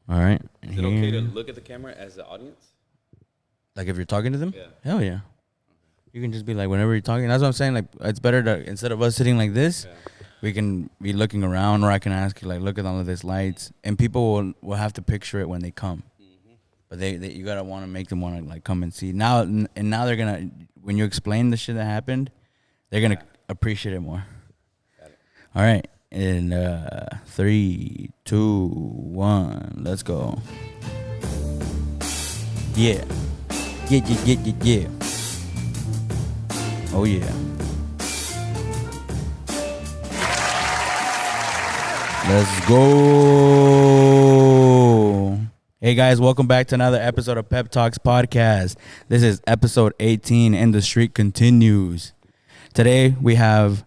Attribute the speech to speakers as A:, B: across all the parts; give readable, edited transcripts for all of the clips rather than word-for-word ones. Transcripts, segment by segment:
A: All right.
B: Is it okay to look at the camera as the audience?
A: Like if you're talking to them?
B: Yeah.
A: Hell yeah. You can just be like, whenever you're talking. That's what I'm saying. Like, it's better to, instead of us sitting like this, we can be looking around, or I can ask you, like, look at all of these lights. And people will have to picture it when they come. Mm-hmm. But you got to want to make them want to, like, come and see. Now, and now they're going to, when you explain the shit that happened, they're going to appreciate it more. Got it. All right. In 3, 2, 1, let's go. Yeah. Yeah. Oh, yeah. Let's go. Hey, guys, welcome back to another episode of PepTalks Podcast. This is episode 18, and the streak continues. Today, we have,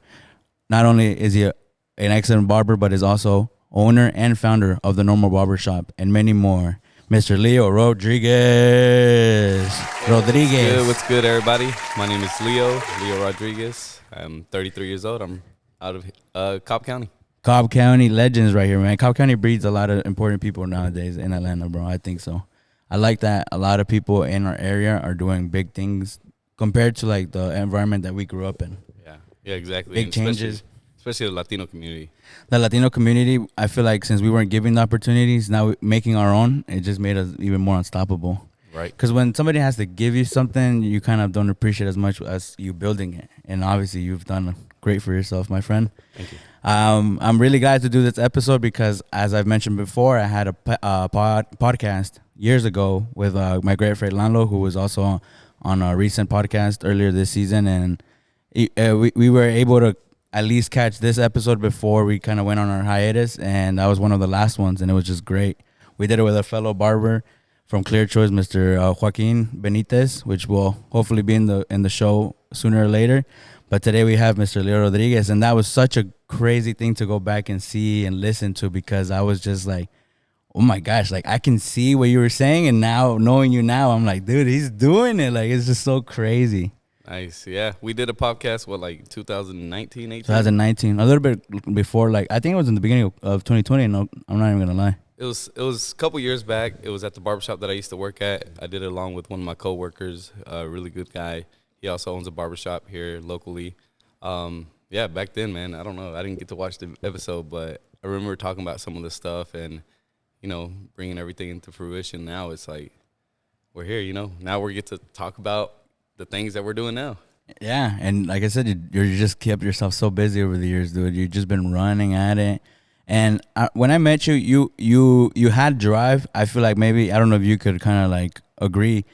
A: not only is he an excellent barber, but is also owner and founder of the Normal Barber Shop and many more, Mr. Leo Rodriguez.
B: What's good, everybody? My name is Leo Rodriguez. I'm 33 years old. I'm out of Cobb County.
A: Cobb County legends right here, man. Cobb County breeds a lot of important people nowadays in Atlanta, bro. I think so. I like that a lot of people in our area are doing big things compared to, like, the environment that we grew up in.
B: Yeah, exactly.
A: Big changes.
B: Especially the Latino community.
A: The Latino community, I feel like since we weren't given the opportunities, now making our own, it just made us even more unstoppable.
B: Right.
A: Because when somebody has to give you something, you kind of don't appreciate as much as you building it. And obviously, you've done great for yourself, my friend.
B: Thank you.
A: I'm really glad to do this episode because, as I've mentioned before, I had a podcast years ago with my great friend Lalo, who was also on a recent podcast earlier this season. And we were able to at least catch this episode before we kind of went on our hiatus, and that was one of the last ones, and it was just great. We did it with a fellow barber from Clear Choice, Mr. Joaquin Benitez, which will hopefully be in the show sooner or later. But today we have Mr. Leo Rodriguez, and that was such a crazy thing to go back and see and listen to, because I was just like, oh my gosh, like I can see what you were saying, and now knowing you now, I'm like, dude, he's doing it. Like, it's just so crazy.
B: Nice, yeah. We did a podcast, 2019, 18?
A: 2019, a little bit before, like, I think it was in the beginning of 2020, and I'm not even going to lie.
B: It was a couple years back. It was at the barbershop that I used to work at. I did it along with one of my coworkers, a really good guy. He also owns a barbershop here locally. Yeah, back then, man, I don't know. I didn't get to watch the episode, but I remember talking about some of the stuff and, bringing everything into fruition. Now it's like we're here, Now we get to talk about the things that we're doing now. Yeah,
A: and like I said, you just kept yourself so busy over the years, dude. You've just been running at it. And when I met you had drive. I feel like maybe, I don't know if you could kind of like agree.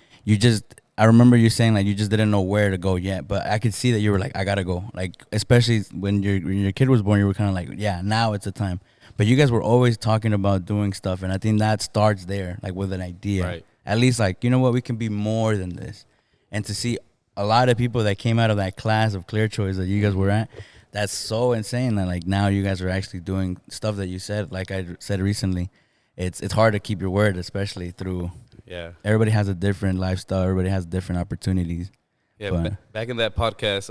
A: I remember you saying like you just didn't know where to go yet, but I could see that you were like, I gotta go. Like, especially when your kid was born, you were kind of like, yeah, now it's the time. But you guys were always talking about doing stuff, and I think that starts there, like with an idea.
B: Right.
A: At least, like, you know what, we can be more than this. And to see a lot of people that came out of that class of Clear Choice that you guys were at, that's so insane that, like, now you guys are actually doing stuff that you said, like I said recently. It's hard to keep your word, especially through, everybody has a different lifestyle, everybody has different opportunities.
B: Yeah, back in that podcast,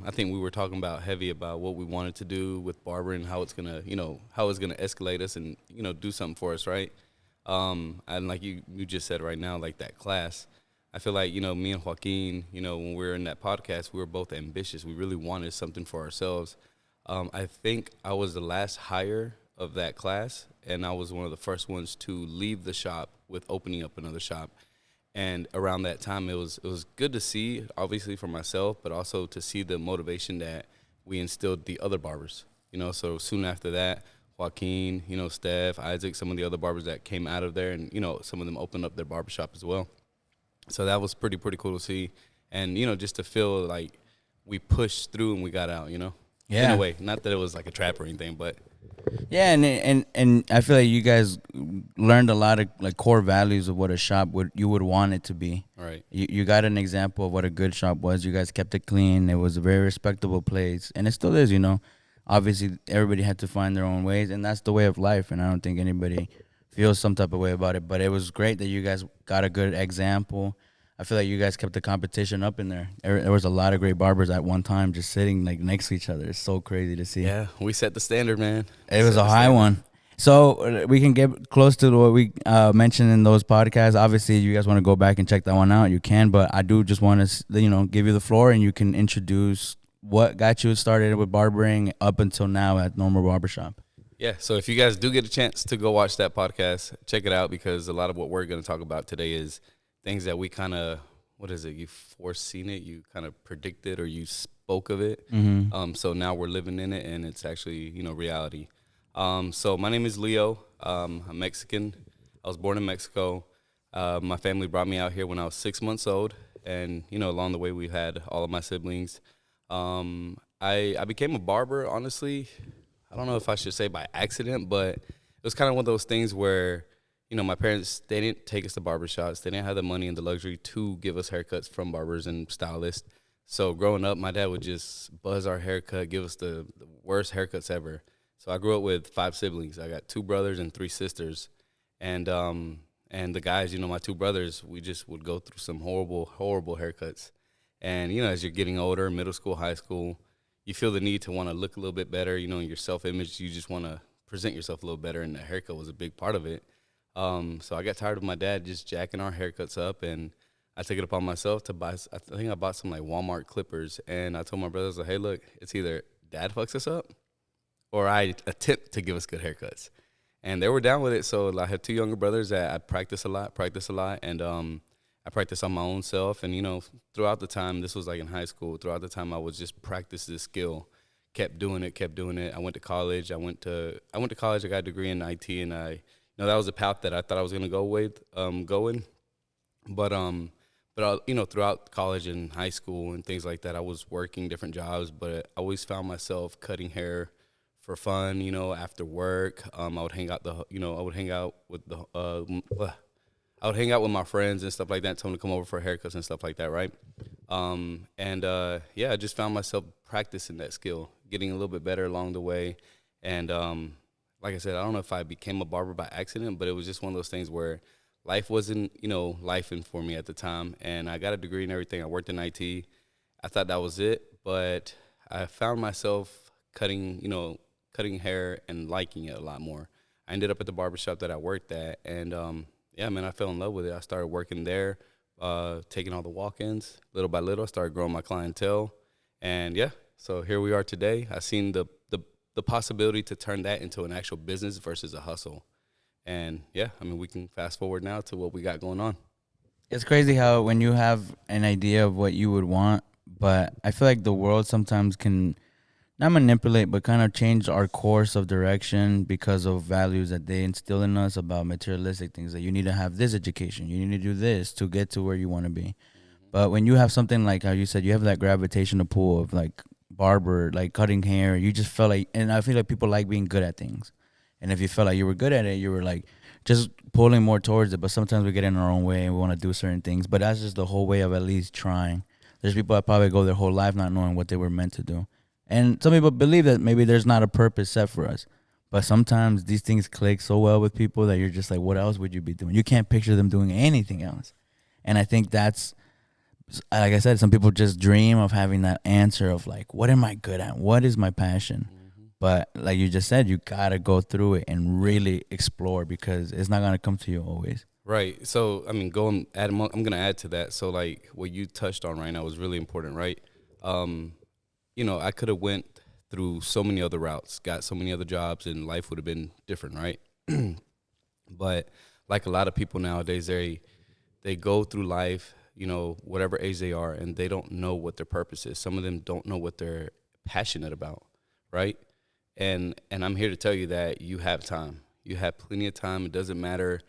B: I think we were talking heavy about what we wanted to do with Barber and how it's gonna, how it's gonna escalate us and, do something for us, right? And like you just said right now, like that class, I feel like, me and Joaquin, when we were in that podcast, we were both ambitious. We really wanted something for ourselves. I think I was the last hire of that class, and I was one of the first ones to leave the shop with opening up another shop. And around that time, it was good to see, obviously for myself, but also to see the motivation that we instilled the other barbers. So soon after that, Joaquin, Steph, Isaac, some of the other barbers that came out of there, and some of them opened up their barbershop as well. So that was pretty cool to see, and just to feel like we pushed through and we got out. In a way, not that it was like a trap or anything, but
A: yeah, and I feel like you guys learned a lot of like core values of what a shop you would want it to be.
B: Right.
A: You got an example of what a good shop was. You guys kept it clean. It was a very respectable place, and it still is. Obviously everybody had to find their own ways, and that's the way of life. And I don't think anybody feels some type of way about it. But it was great that you guys got a good example. I feel like you guys kept the competition up in there. There was a lot of great barbers at one time just sitting like next to each other. It's so crazy to see.
B: Yeah, we set the standard, man.
A: It was a high one. So we can get close to what we mentioned in those podcasts. Obviously, you guys want to go back and check that one out, you can. But I do just want to, give you the floor, and you can introduce what got you started with barbering up until now at Normal Barbershop.
B: Yeah, so if you guys do get a chance to go watch that podcast, check it out because a lot of what we're going to talk about today is things that we kind of, what is it? You foreseen it, you kind of predicted, or you spoke of it.
A: Mm-hmm.
B: So now we're living in it, and it's actually reality. So my name is Leo. I'm Mexican. I was born in Mexico. My family brought me out here when I was 6 months old, and along the way we had all of my siblings. I became a barber, honestly. I don't know if I should say by accident, but it was kind of one of those things where, my parents, they didn't take us to barbershops. They didn't have the money and the luxury to give us haircuts from barbers and stylists. So growing up, my dad would just buzz our haircut, give us the worst haircuts ever. So I grew up with 5 siblings. I got 2 brothers and 3 sisters. And the guys, my 2 brothers, we just would go through some horrible, horrible haircuts. And, as you're getting older, middle school, high school, you feel the need to want to look a little bit better, in your self-image. You just want to present yourself a little better, and the haircut was a big part of it. So I got tired of my dad just jacking our haircuts up, and I took it upon myself to buy, I think I bought some like Walmart clippers, and I told my brothers, like, hey, look, it's either dad fucks us up or I attempt to give us good haircuts. And they were down with it. So I had 2 younger brothers that I practice a lot, and I practice on my own self. And, throughout the time, this was like in high school, throughout the time I was just practice this skill, kept doing it. I went to college. I went to college. I got a degree in IT, and that was a path that I thought I was going to go in. But throughout college and high school and things like that, I was working different jobs, but I always found myself cutting hair for fun, after work. I would hang out I would hang out with my friends and stuff like that, tell them to come over for haircuts and stuff like that, right? I just found myself practicing that skill, getting a little bit better along the way. And like I said, I don't know if I became a barber by accident, but it was just one of those things where life wasn't, lifing for me at the time. And I got a degree and everything. I worked in IT. I thought that was it, but I found myself cutting hair and liking it a lot more. I ended up at the barbershop that I worked at, and I fell in love with it. I started working there, taking all the walk-ins. Little by little, I started growing my clientele, and so here we are today. I seen the possibility to turn that into an actual business versus a hustle, and we can fast forward now to what we got going on.
A: It's crazy how when you have an idea of what you would want, but I feel like the world sometimes can not manipulate, but kind of change our course of direction because of values that they instill in us about materialistic things. That you need to have this education, you need to do this to get to where you want to be. But when you have something like how you said, you have that gravitational pull of like barber, like cutting hair, you just felt like, and I feel like people like being good at things. And if you felt like you were good at it, you were like just pulling more towards it. But sometimes we get in our own way and we want to do certain things. But that's just the whole way of at least trying. There's people that probably go their whole life not knowing what they were meant to do. And some people believe that maybe there's not a purpose set for us. But sometimes these things click so well with people that you're just like, what else would you be doing? You can't picture them doing anything else. And I think that's, like I said, some people just dream of having that answer of like, what am I good at? What is my passion? But like you just said, you got to go through it and really explore because it's not going to come to you always.
B: Right. So, I'm going to add to that. So, like, what you touched on right now was really important, right? I could have went through so many other routes, got so many other jobs, and life would have been different, right? But like a lot of people nowadays, they go through life, whatever age they are, and they don't know what their purpose is. Some of them don't know what they're passionate about, right? And I'm here to tell you that you have time. You have plenty of time. It doesn't matter,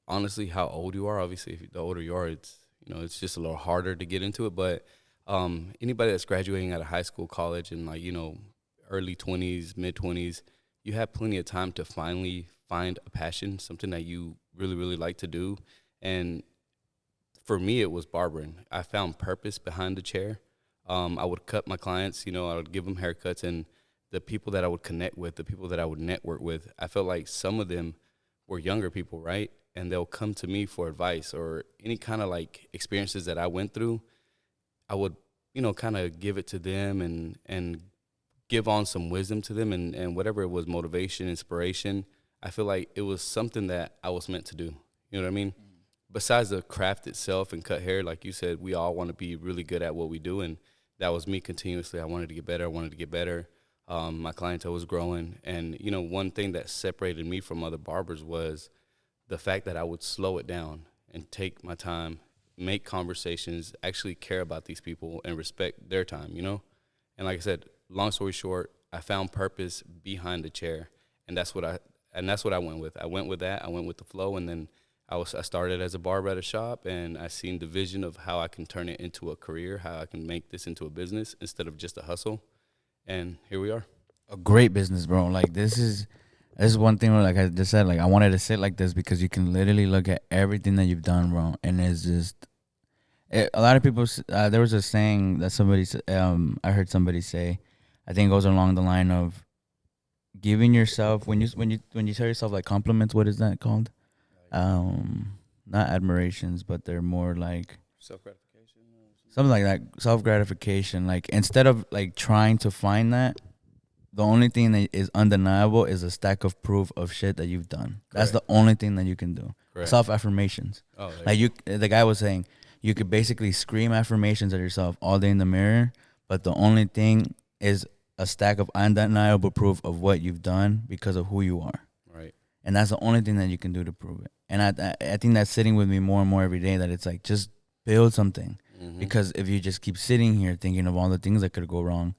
B: honestly, how old you are. Obviously, the older you are, it's just a little harder to get into it. But anybody that's graduating out of high school, college, and early 20s, mid 20s, you have plenty of time to finally find a passion, something that you really, really like to do. And for me, it was barbering. I found purpose behind the chair. I would cut my clients, I would give them haircuts, and the people that I would connect with, the people that I would network with, I felt like some of them were younger people, right? And they'll come to me for advice or any kind of like experiences that I went through. I would, kind of give it to them and give on some wisdom to them and whatever it was, motivation, inspiration, I feel like it was something that I was meant to do. You know what I mean? Besides the craft itself and cut hair, like you said, we all want to be really good at what we do, and that was me continuously. I wanted to get better. I wanted to get better. My clientele was growing, and you know, one thing that separated me from other barbers was the fact that I would slow it down and take my time, make conversations, actually care about these people and respect their time. You know, and like I said, long story short, I found purpose behind the chair, and that's what I went with. I went with that. I went with the flow, and then I started as a barber at a shop, and I seen the vision of how I can turn it into a career, how I can make this into a business instead of just a hustle. And here we are.
A: A great business, bro. Like this is one thing where, like I just said, like I wanted to sit like this because you can literally look at everything that you've done, bro, and it's just a lot of people. There was a saying that I heard somebody say, I think it goes along the line of giving yourself when you tell yourself like compliments. What is that called? Not admirations, but they're more like
B: Self-gratification.
A: Something like that, self-gratification. Like instead of like trying to find that, the only thing that is undeniable is a stack of proof of shit that you've done. Correct. That's the only thing that you can do. Correct. Self-affirmations. Oh, like the guy was saying, you could basically scream affirmations at yourself all day in the mirror, but the only thing is a stack of undeniable proof of what you've done because of who you are.
B: Right.
A: And that's the only thing that you can do to prove it. And I think that's sitting with me more and more every day, that it's like, just build something. Mm-hmm. Because if you just keep sitting here thinking of all the things that could go wrong,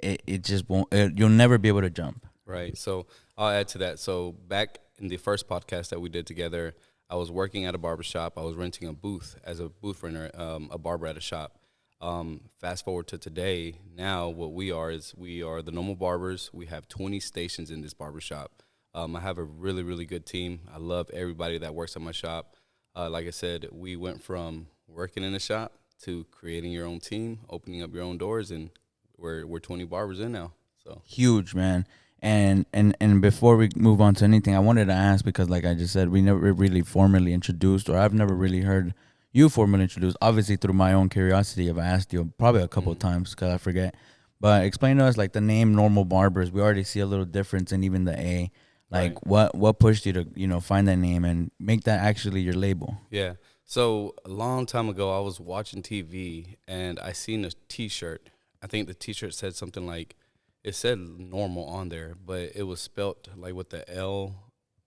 A: it just won't, you'll never be able to jump.
B: Right. So I'll add to that. So back in the first podcast that we did together, I was working at a barbershop. I was renting a booth as a booth renter, a barber at a shop. Fast forward to today, now what we are the Normal Barbers. We have 20 stations in this barbershop. I have a really, really good team. I love everybody that works at my shop. Like I said, we went from working in the shop to creating your own team, opening up your own doors, and we're 20 barbers in now. So
A: huge, man. And before we move on to anything, I wanted to ask, because like I just said, we never really formally introduced, or I've never really heard you formally introduced. Obviously, through my own curiosity, I've asked you probably a couple of times because I forget. But explain to us, like, the name Normal Barbers. We already see a little difference in even the A. Like, right. what pushed you to, find that name and make that actually your label?
B: Yeah. So a long time ago, I was watching TV and I seen a T-shirt. I think the T-shirt said something like, it said normal on there, but it was spelt like with the L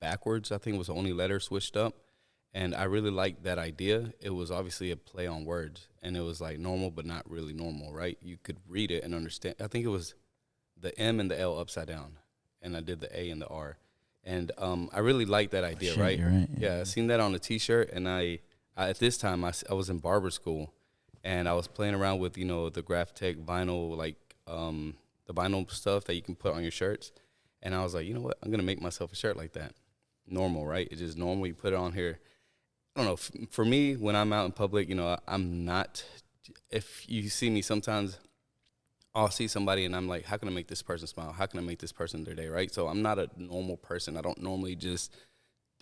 B: backwards. I think it was the only letter switched up. And I really liked that idea. It was obviously a play on words, and it was like normal, but not really normal, right? You could read it and understand. I think it was the M and the L upside down, and I did the A and the R. And I really liked that idea, right?
A: You're right?
B: Yeah, I seen that on a T-shirt, and I at this time, I was in barber school, and I was playing around with, the Graph-Tech vinyl, like the vinyl stuff that you can put on your shirts. And I was like, you know what? I'm going to make myself a shirt like that. Normal, right? It's just normal. You put it on here. I don't know. For me, when I'm out in public, I'm not, if you see me sometimes, I'll see somebody and I'm like, how can I make this person smile? How can I make this person their day, right? So I'm not a normal person. I don't normally just,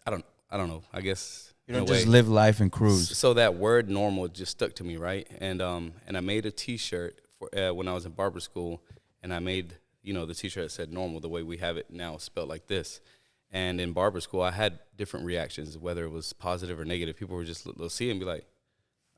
B: I don't know. I guess
A: you don't just live life and cruise.
B: So that word normal just stuck to me, right? And I made a T-shirt for when I was in barber school, and I made, the T-shirt that said normal, the way we have it now spelled like this. And in barber school, I had different reactions, whether it was positive or negative. People were just, they'll see it and be like,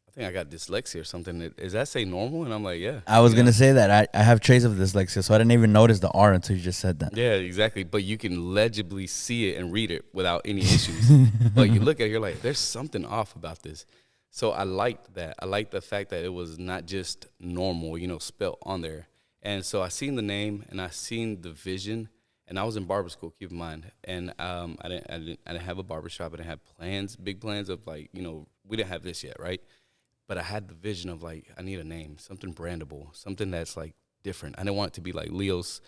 B: I think I got dyslexia or something. Does that say normal? And I'm like, yeah.
A: I was going to say that. I have traits of dyslexia, so I didn't even notice the R until you just said that.
B: Yeah, exactly. But you can legibly see it and read it without any issues. But you look at it, you're like, there's something off about this. So I liked that. I liked the fact that it was not just normal, spelt on there. And so I seen the name and I seen the vision. And I was in barber school, keep in mind. And I didn't have a barber shop. I didn't have plans, big plans of like, we didn't have this yet, right? But I had the vision of like, I need a name, something brandable, something that's like different. I didn't want it to be like Leo's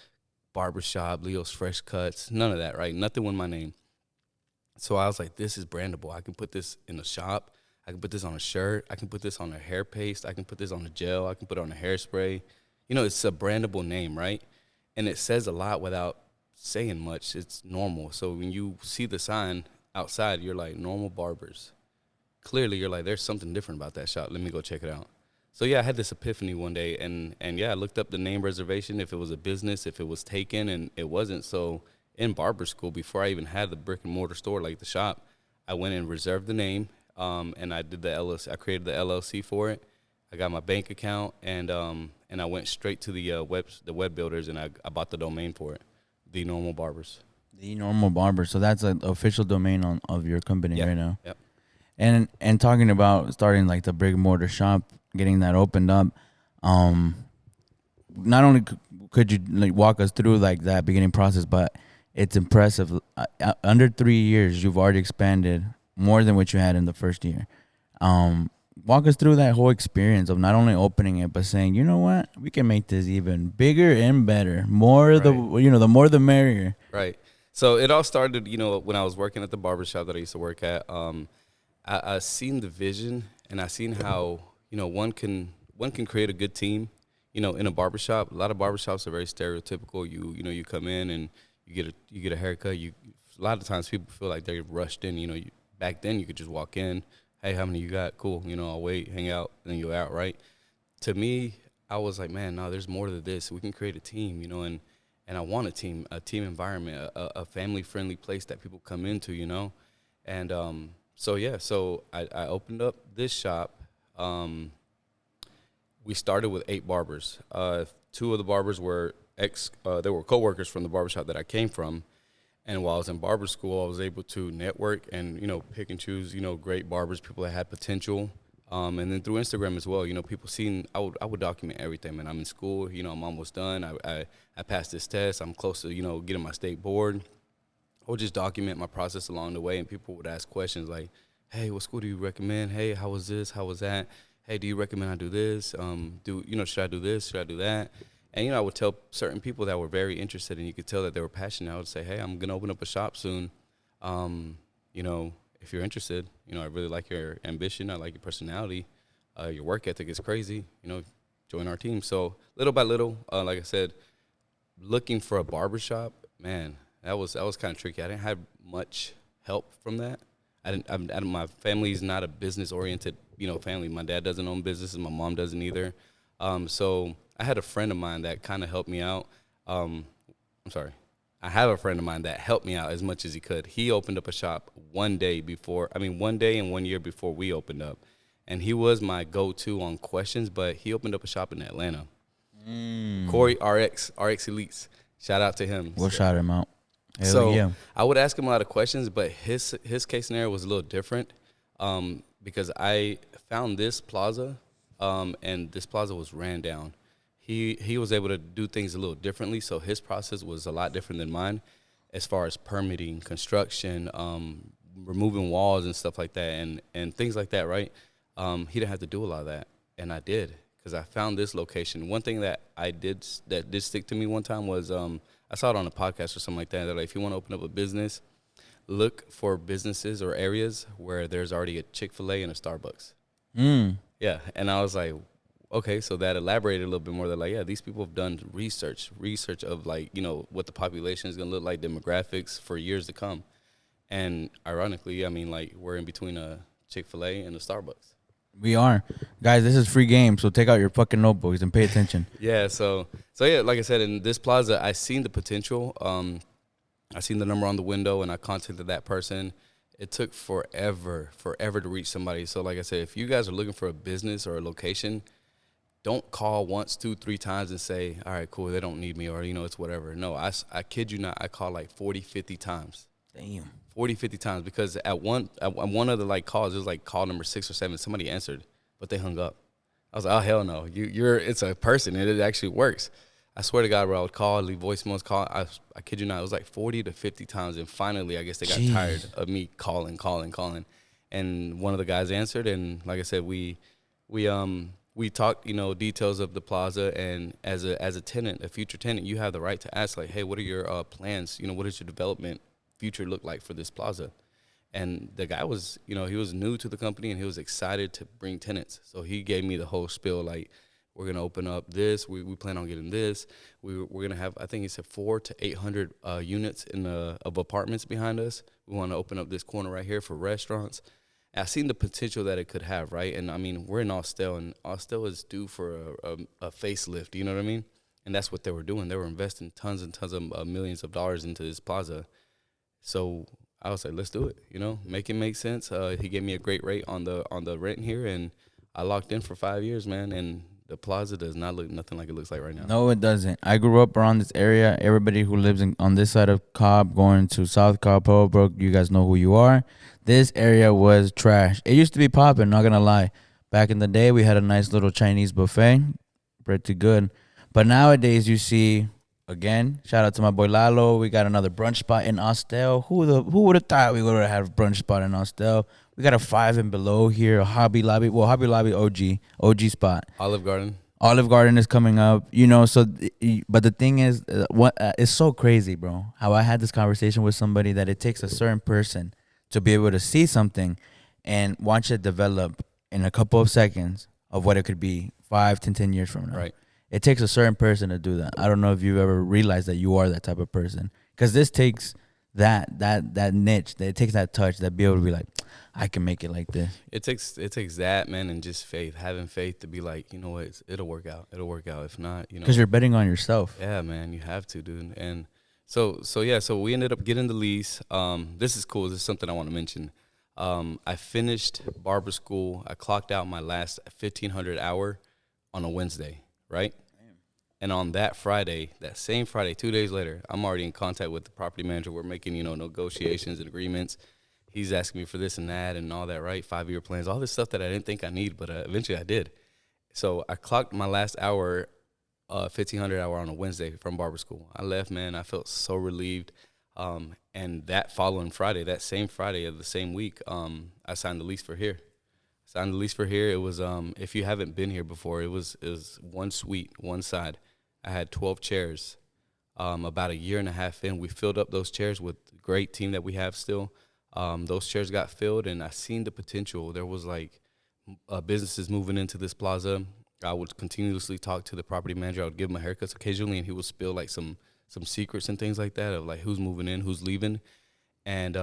B: Barbershop, Leo's Fresh Cuts, none of that, right? Nothing with my name. So I was like, this is brandable. I can put this in a shop. I can put this on a shirt. I can put this on a hair paste. I can put this on a gel. I can put it on a hairspray. It's a brandable name, right? And it says a lot without saying much. It's normal. So when you see the sign outside, you're like, Normal Barbers. Clearly, you're like, there's something different about that shop. Let me go check it out. So, yeah, I had this epiphany one day, and yeah, I looked up the name reservation, if it was a business, if it was taken, and it wasn't. So in barber school, before I even had the brick and mortar store, like the shop, I went and reserved the name, and I did the LLC. I created the LLC for it. I got my bank account, and I went straight to the web builders, and I bought the domain for it, TheNormalBarbers.
A: The Normal Barber. So that's an official domain of your company right now.
B: Yep.
A: And talking about starting like the brick and mortar shop, getting that opened up, not only could you like walk us through like that beginning process, but it's impressive. Under 3 years, you've already expanded more than what you had in the first year. Walk us through that whole experience of not only opening it, but saying, you know what, we can make this even bigger and better. More
B: Right.
A: the more the merrier.
B: Right. So it all started, when I was working at the barbershop that I used to work at. I seen the vision, and I seen how, one can create a good team, in a barbershop. A lot of barbershops are very stereotypical. You come in and you get a haircut. A lot of times people feel like they're rushed in. Back then you could just walk in. Hey, how many you got? Cool. I'll wait, hang out, and then you're out, right? To me, I was like, man, no, there's more to this. We can create a team, and I want a team environment, a family-friendly place that people come into, And so I opened up this shop. We started with 8 barbers. 2 of the barbers were they were coworkers from the barbershop that I came from. And while I was in barber school, I was able to network and, pick and choose, great barbers, people that had potential. And then through Instagram as well, people seeing, I would document everything, man. I'm in school, I'm almost done. I passed this test. I'm close to, getting my state board. I would just document my process along the way, and people would ask questions like, hey, what school do you recommend? Hey, how was this? How was that? Hey, do you recommend I do this? Should I do this? Should I do that? And, I would tell certain people that were very interested, and you could tell that they were passionate. I would say, hey, I'm going to open up a shop soon. If you're interested, I really like your ambition. I like your personality. Your work ethic is crazy. Join our team. So little by little, like I said, looking for a barbershop, man, that was kind of tricky. I didn't have much help from that. My family's not a business-oriented, family. My dad doesn't own businesses. My mom doesn't either. So I had a friend of mine that kind of helped me out. I have a friend of mine that helped me out as much as he could. He opened up a shop one day and 1 year before we opened up. And he was my go-to on questions, but he opened up a shop in Atlanta. Corey RX Elites. Shout out to him.
A: We'll shout him out. Hell
B: So
A: yeah.
B: I would ask him a lot of questions, but his case scenario was a little different because I found this plaza, and this plaza was ran down. He was able to do things a little differently, so his process was a lot different than mine as far as permitting, construction, removing walls and stuff like that, and things like that, right? He didn't have to do a lot of that, and I did because I found this location. One thing that did stick to me one time was I saw it on a podcast or something like that, that like, if you want to open up a business, look for businesses or areas where there's already a Chick-fil-A and a Starbucks. Yeah, and I was like, okay, so that elaborated a little bit more. They're like, yeah, these people have done research of like, what the population is going to look like, demographics for years to come. And ironically, I mean, like, we're in between a Chick-fil-A and a Starbucks.
A: We are. Guys, this is free game, so take out your fucking notebooks and pay attention.
B: Yeah, so yeah, like I said, in this plaza, I seen the potential. I seen the number on the window, and I contacted that person. It took forever to reach somebody. So like I said, if you guys are looking for a business or a location, don't call once, 2, 3 times and say, all right, cool, they don't need me, or, it's whatever. No, I kid you not, I called like 40, 50 times.
A: Damn.
B: 40, 50 times, because at one of the like calls, it was like call number 6 or 7, somebody answered, but they hung up. I was like, oh, hell no, it's a person, and it actually works. I swear to God, bro, I would call, leave voicemails, call. I kid you not, it was like 40 to 50 times, and finally, I guess they got tired of me calling. And one of the guys answered, and like I said, we talked, details of the plaza, and as a tenant, a future tenant, you have the right to ask, like, hey, what are your plans? What does your development future look like for this plaza? And the guy was, he was new to the company, and he was excited to bring tenants. So he gave me the whole spiel, like, we're going to open up this. We plan on getting this. We're going to have, I think he said 400 to 800 units of apartments behind us. We want to open up this corner right here for restaurants. And I seen the potential that it could have, right? And, I mean, we're in Austell, and Austell is due for a facelift, you know what I mean? And that's what they were doing. They were investing tons and tons of millions of dollars into this plaza. So I was like, let's do it, make it make sense. He gave me a great rate on the rent here, and I locked in for 5 years, man. And the plaza does not look nothing like it looks like right now.
A: No, it doesn't. I grew up around this area. Everybody who lives on this side of Cobb, going to South Cobb, Pebblebrook, you guys know who you are. This area was trash. It used to be popping, not going to lie. Back in the day, we had a nice little Chinese buffet. Pretty good. But nowadays, you see, again, shout out to my boy Lalo. We got another brunch spot in Austell. Who would have thought we would have had a brunch spot in Austell? We got a 5 and below here, a Hobby Lobby. Well, Hobby Lobby OG spot.
B: Olive Garden
A: Is coming up, so, but the thing is, it's so crazy, bro, how I had this conversation with somebody that it takes a certain person to be able to see something and watch it develop in a couple of seconds of what it could be 5 to 10 years from now.
B: Right.
A: It takes a certain person to do that. I don't know if you've ever realized that you are that type of person, because this takes that niche, that it takes that touch, that be able to be like, I can make it like this.
B: It takes that, man, and just faith, having faith to be like, you know what, it'll work out. If not,
A: because you're betting on yourself.
B: Yeah, man, you have to, dude. And so we ended up getting the lease. This is cool. This is something I want to mention. I finished barber school. I clocked out my last 1,500 hour on a Wednesday, right? Damn. And on that same Friday, 2 days later, I'm already in contact with the property manager. We're making, negotiations and agreements. He's asking me for this and that and all that, right? 5-year plans, all this stuff that I didn't think I need, but eventually I did. So I clocked my last hour, 1,500 hour on a Wednesday from barber school. I left, man. I felt so relieved. And that following Friday, that same Friday of the same week, I signed the lease for here. It was, if you haven't been here before, it was one suite, one side. I had 12 chairs. About a year and a half in, we filled up those chairs with the great team that we have still. Those chairs got filled, and I seen the potential. There was like businesses moving into this plaza. I would continuously talk to the property manager. I would give him a haircuts occasionally, and he would spill like some secrets and things like that of like who's moving in, who's leaving. And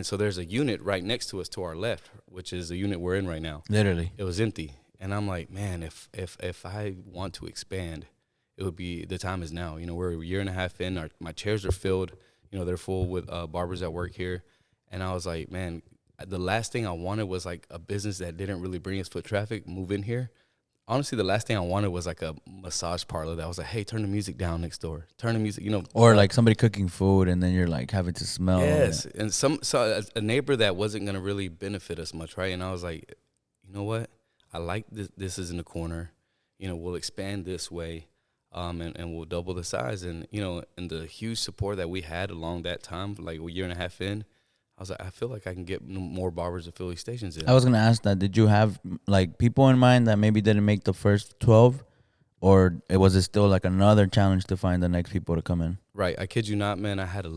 B: so there's a unit right next to us to our left, which is the unit we're in right now. Literally. It was empty. And I'm like, man, if I want to expand, it would be, the time is now. We're a year and a half in. My chairs are filled. They're full with barbers that work here. And I was like, man, the last thing I wanted was like a business that didn't really bring us foot traffic move in here. Honestly, the last thing I wanted was like a massage parlor that was like, hey, turn the music down next door. Turn the music, Or
A: like somebody cooking food and then you're like having to smell.
B: Yes, and a neighbor that wasn't going to really benefit us much, right? And I was like, you know what? I like this is in the corner. We'll expand this way, and we'll double the size. And, and the huge support that we had along that time, like a year and a half in, I was like, I feel like I can get more barbers at Philly stations in.
A: I was going to ask that. Did you have, like, people in mind that maybe didn't make the first 12? Or was it still, like, another challenge to find the next people to come in?
B: Right. I kid you not, man. I had a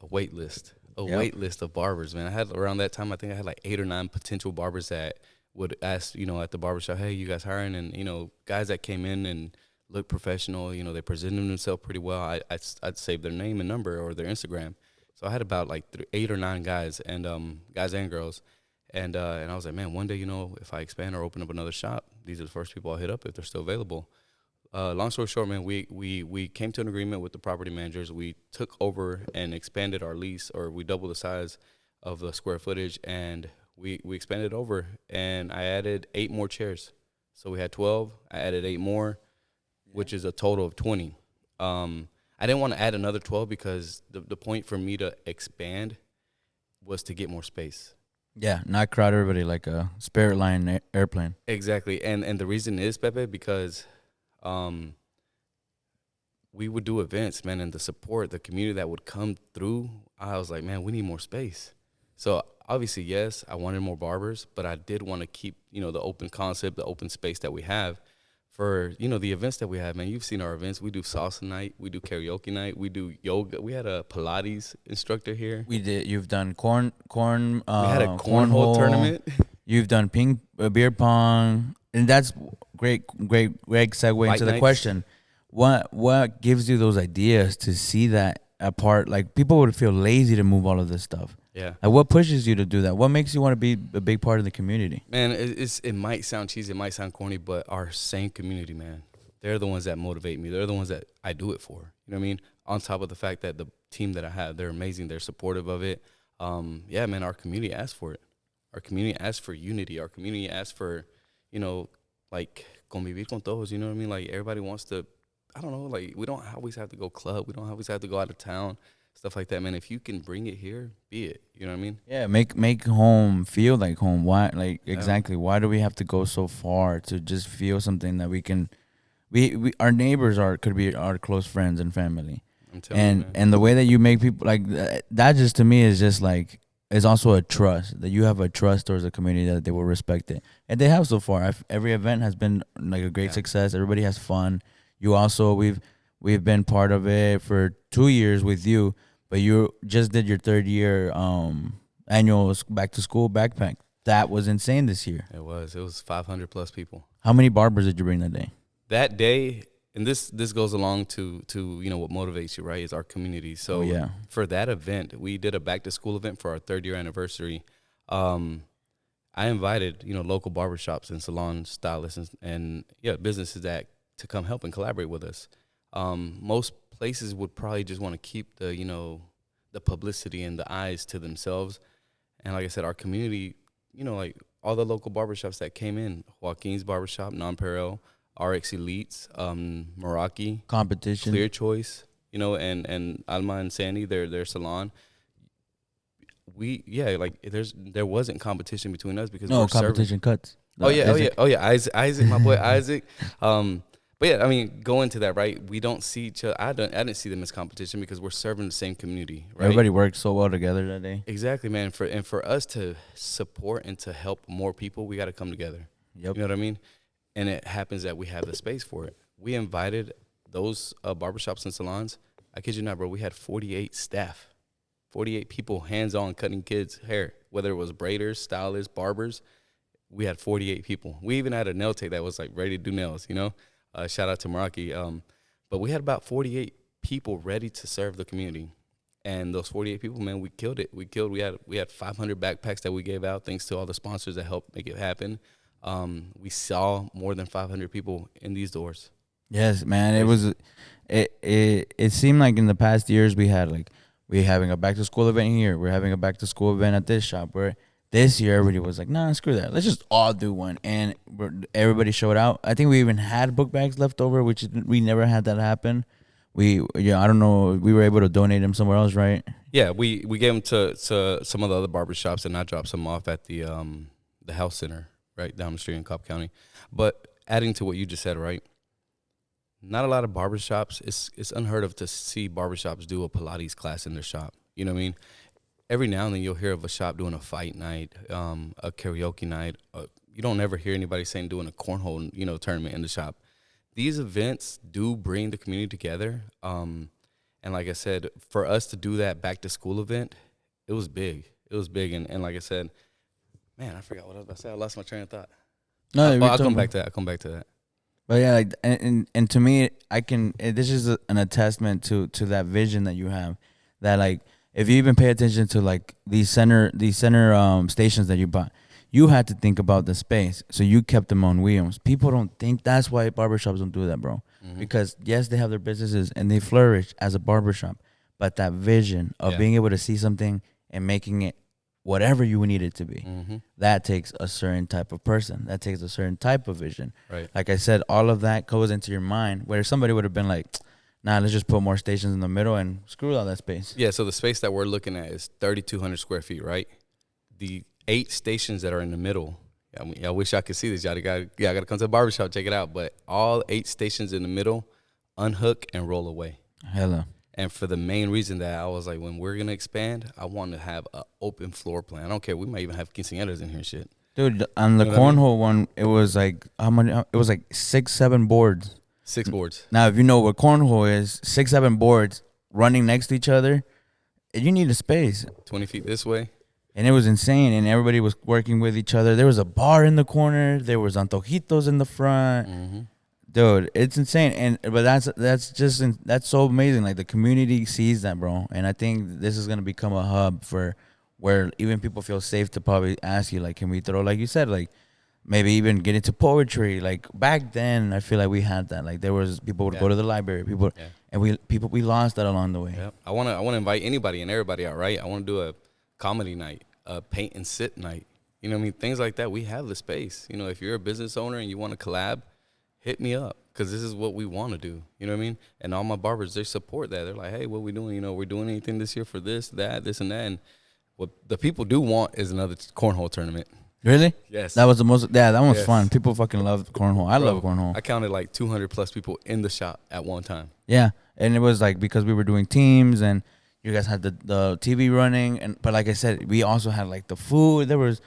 B: wait list of barbers, man. I had, around that time, I think I had, like, 8 or 9 potential barbers that would ask, at the barbershop, hey, you guys hiring? And, guys that came in and looked professional, they presented themselves pretty well. I'd save their name and number or their Instagram. So I had about like 8 or 9 guys and guys and girls, and I was like, man, one day, if I expand or open up another shop, these are the first people I'll hit up if they're still available. Long story short, man, we came to an agreement with the property managers. We took over and expanded our lease, or we doubled the size of the square footage, and we expanded over. And I added 8 more chairs, so we had 12. I added 8 more, which is a total of 20. I didn't want to add another 12 because the point for me to expand was to get more space.
A: Yeah, not crowd everybody like a Spirit Line airplane.
B: Exactly. And the reason is, Pepe, because we would do events, man, and the support, the community that would come through, I was like, man, we need more space. So obviously, yes, I wanted more barbers, but I did want to keep, the open concept, the open space that we have. For, the events that we have, man, you've seen our events. We do salsa night. We do karaoke night. We do yoga. We had a Pilates instructor here.
A: We did. You've done corn. We
B: had a cornhole tournament.
A: You've done beer pong. And that's great segue into the question. What gives you those ideas to see that apart? Like, people would feel lazy to move all of this stuff.
B: Yeah.
A: Like, what pushes you to do that? What makes you want to be a big part of the community?
B: Man, it might sound cheesy, it might sound corny, but our same community, man. they're the ones that motivate me. They're the ones that I do it for. You know what I mean? On top of the fact that the team that I have, they're amazing. They're supportive of it. Yeah, man, our community asked for it. Our community asked for unity. Our community asked for, you know, like, convivir con todos, you know what I mean? Like, everybody wants to, I don't know, like, we don't always have to go club. We don't always have to go out of town, stuff like that, man. If you can bring it here, be it. You know what I mean?
A: Yeah, make home feel like home. Why, like, exactly, why do we have to go so far to just feel something that we can, we our neighbors could be our close friends and family.
B: I'm telling you, man.
A: And the way that you make people, like, that just to me is just like, it's also a trust, that you have a trust towards the community that they will respect it. And they have so far. Every event has been like a great success. Everybody has fun. You also, we've been part of it for 2 years with you, but you just did your 3rd year annual back to school backpack. That was insane this year.
B: It was 500 plus people.
A: How many barbers did you bring that day?
B: That day, and this goes along to you know what motivates you, right? Is our community. So for that event, we did a back to school event for our 3rd year anniversary. I invited, you know, local barbershops and salon stylists and businesses that to come help and collaborate with us. Most places would probably just want to keep the, you know, the publicity and the eyes to themselves. And like I said, our community, you know, like all the local barbershops that came in, Joaquin's Barbershop, Non-Parallel, RX Elites, Meraki,
A: Competition,
B: Clear Choice, you know, and Alma and Sandy, their salon. There wasn't competition between us because we're
A: competition cuts.
B: Isaac, my boy Isaac. But yeah, I mean, going to that, right? We don't see each other. I didn't see them as competition because we're serving the same community, right?
A: Everybody worked so well together that day.
B: Exactly, man. For us to support and to help more people, we got to come together.
A: Yep.
B: You know what I mean? And it happens that we have the space for it. We invited those barbershops and salons. I kid you not, bro. We had 48 staff, 48 people hands-on cutting kids' hair, whether it was braiders, stylists, barbers. We had 48 people. We even had a nail tech that was like ready to do nails, you know? Shout out to Meraki. But we had about 48 people ready to serve the community. And those 48 people, man, we killed it. We had 500 backpacks that we gave out thanks to all the sponsors that helped make it happen. We saw more than 500 people in these doors.
A: Yes, man. It seemed like in the past years we're having a back to school event here. We're having a back to school event at this shop. Where this year everybody was like, nah, screw that. Let's just all do one. And everybody showed out. I think we even had book bags left over, which we never had that happen. I don't know. We were able to donate them somewhere else, right?
B: Yeah, we gave them to some of the other barbershops, and I dropped some off at the health center right down the street in Cobb County. But adding to what you just said, right? Not a lot of barbershops. It's unheard of to see barbershops do a Pilates class in their shop. You know what I mean? Every now and then you'll hear of a shop doing a fight night, a karaoke night. You don't ever hear anybody saying doing a cornhole, you know, tournament in the shop. These events do bring the community together. And like I said, for us to do that back to school event, it was big. It was big. And like I said, man, I forgot what I was about to say. I lost my train of thought.
A: No,
B: I'll come back to that. I'll come back to that.
A: But yeah, like, and to me, this is an attestment to that vision that you have. That, like, if you even pay attention to like these center stations that you bought, you had to think about the space, so you kept them on wheels. People don't think that's why barbershops don't do that, bro. Mm-hmm. Because yes, they have their businesses and they flourish as a barbershop, but that vision of being able to see something and making it whatever you need it to be, that takes a certain type of person. That takes a certain type of vision.
B: Right.
A: Like I said, all of that goes into your mind, where somebody would have been like, nah, let's just put more stations in the middle and screw all that space.
B: Yeah, so the space that we're looking at is 3,200 square feet, right? The 8 stations that are in the middle, I wish I could see this. Y'all got to come to the barbershop, check it out. But all 8 stations in the middle, unhook and roll away.
A: Hello.
B: And for the main reason that I was like, when we're going to expand, I want to have an open floor plan. I don't care. We might even have quinceañeras in here and shit.
A: Dude, on the cornhole one, it was like, how many? It was like 6-7 boards.
B: 6 boards.
A: Now, if you know what cornhole is, 6-7 boards running next to each other, you need a space.
B: 20 feet this way.
A: And it was insane, and everybody was working with each other. There was a bar in the corner. There was antojitos in the front. Mm-hmm. Dude, it's insane. But that's so amazing. Like, the community sees that, bro. And I think this is gonna become a hub for where even people feel safe to probably ask you, like, can we throw, like you said, like, maybe even get into poetry. Like back then, I feel like we had that. Like there was people would go to the library, and we lost that along the way.
B: Yeah. I wanna invite anybody and everybody out, right? I want to do a comedy night, a paint and sit night. You know what I mean? Things like that. We have the space. You know, if you're a business owner and you want to collab, hit me up because this is what we want to do. You know what I mean? And all my barbers, they support that. They're like, hey, what we doing? You know, we're doing anything this year for this, and that. And what the people do want is another cornhole tournament.
A: Really?
B: Yes.
A: That was the most. Yeah, that one was fun. People fucking love cornhole. I love cornhole.
B: I counted like 200 plus people in the shop at one time.
A: Yeah, and it was like because we were doing teams and you guys had the TV running, but like I said, we also had like the food. There was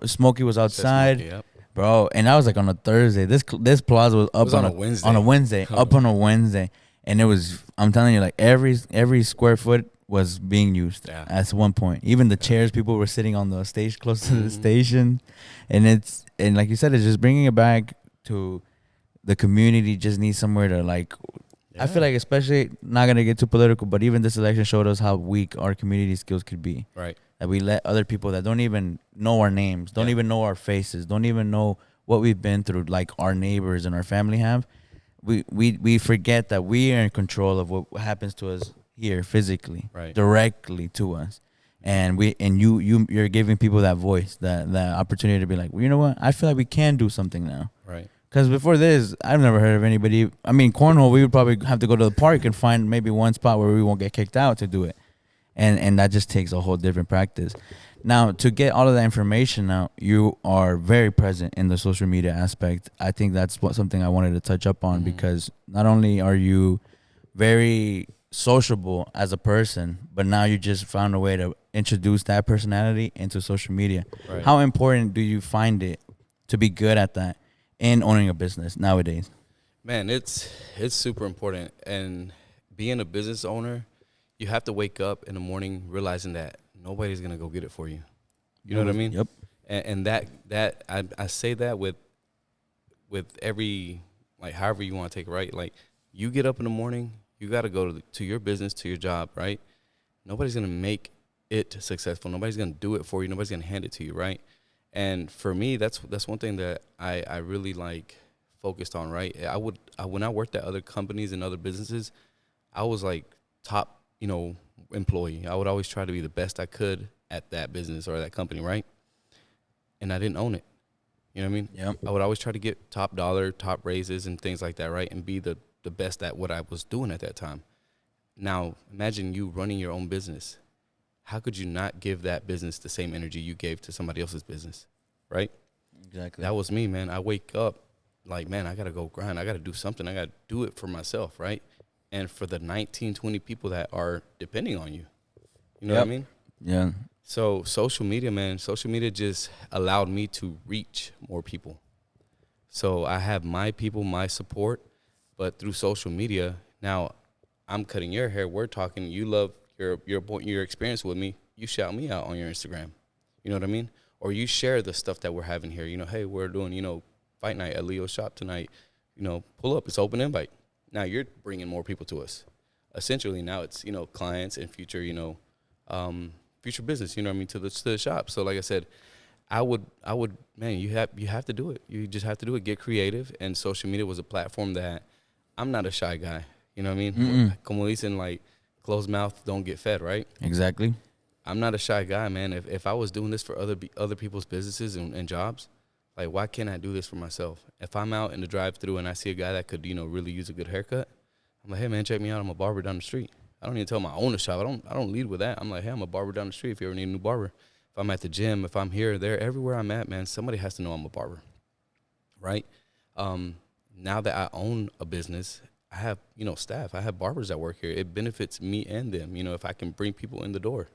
A: Smokey was outside.
B: Smokey, yep.
A: Bro, and that was like on a Thursday. This plaza was up on a Wednesday. On a Wednesday, up on a Wednesday, and it was. I'm telling you, like every square foot was being used at one point. Even the chairs, people were sitting on the stage close to the station, and like you said, it's just bringing it back to the community. Just needs somewhere to like. Yeah. I feel like, especially not gonna get too political, but even this election showed us how weak our community skills could be.
B: Right.
A: That we let other people that don't even know our names, don't even know our faces, don't even know what we've been through, like our neighbors and our family have. We forget that we are in control of what happens to us here physically, directly to us, and you're giving people that voice, that opportunity to be like, well, you know what? I feel like we can do something now,
B: right?
A: Because before this, I've never heard of anybody. I mean, cornhole, we would probably have to go to the park and find maybe one spot where we won't get kicked out to do it. And that just takes a whole different practice. Now, to get all of that information out, you are very present in the social media aspect. I think that's something I wanted to touch up on because not only are you very sociable as a person, but now you just found a way to introduce that personality into social media. Right. How important do you find it to be good at that in owning a business nowadays?
B: Man, it's super important. And being a business owner, you have to wake up in the morning realizing that nobody's gonna go get it for you. You know what I mean?
A: Yep.
B: And that I say that with every, like, however you want to take it, right? Like, you get up in the morning, you got to go to your business, to your job, right? Nobody's gonna make it successful. Nobody's gonna do it for you. Nobody's gonna hand it to you, right? And for me, that's one thing that I really like focused on, right? When I worked at other companies and other businesses, I was like top, employee. I would always try to be the best I could at that business or that company, right? And I didn't own it. You know what I mean?
A: Yeah.
B: I would always try to get top dollar, top raises and things like that, right? And be the best at what I was doing at that time. Now, imagine you running your own business. How could you not give that business the same energy you gave to somebody else's business, right?
A: Exactly.
B: That was me, man. I wake up like, man, I got to go grind. I got to do something. I got to do it for myself, right? And for the 19, 20 people that are depending on you. You know what I mean?
A: Yeah.
B: So social media, man, social media just allowed me to reach more people. So I have my people, my support, but through social media, now I'm cutting your hair. We're talking. You love your experience with me. You shout me out on your Instagram. You know what I mean? Or you share the stuff that we're having here. Hey, we're doing, fight night at Leo's shop tonight. Pull up. It's open invite. Now you're bringing more people to us. Essentially, now it's, clients and future, future business, to the shop. So like I said, I would, man, you have to do it. You just have to do it. Get creative. And social media was a platform that I'm not a shy guy. You know what I mean? Como dicen, like, closed mouth don't get fed, right?
A: Exactly.
B: I'm not a shy guy, man. If I was doing this for other people's businesses and jobs, like, why can't I do this for myself? If I'm out in the drive-thru and I see a guy that could, really use a good haircut, I'm like, hey, man, check me out. I'm a barber down the street. I don't even tell my owner shop. I don't lead with that. I'm like, hey, I'm a barber down the street if you ever need a new barber. If I'm at the gym, if I'm here or there, everywhere I'm at, man, somebody has to know I'm a barber, right? Now that I own a business, I have, staff. I have barbers that work here. It benefits me and them, if I can bring people in the door.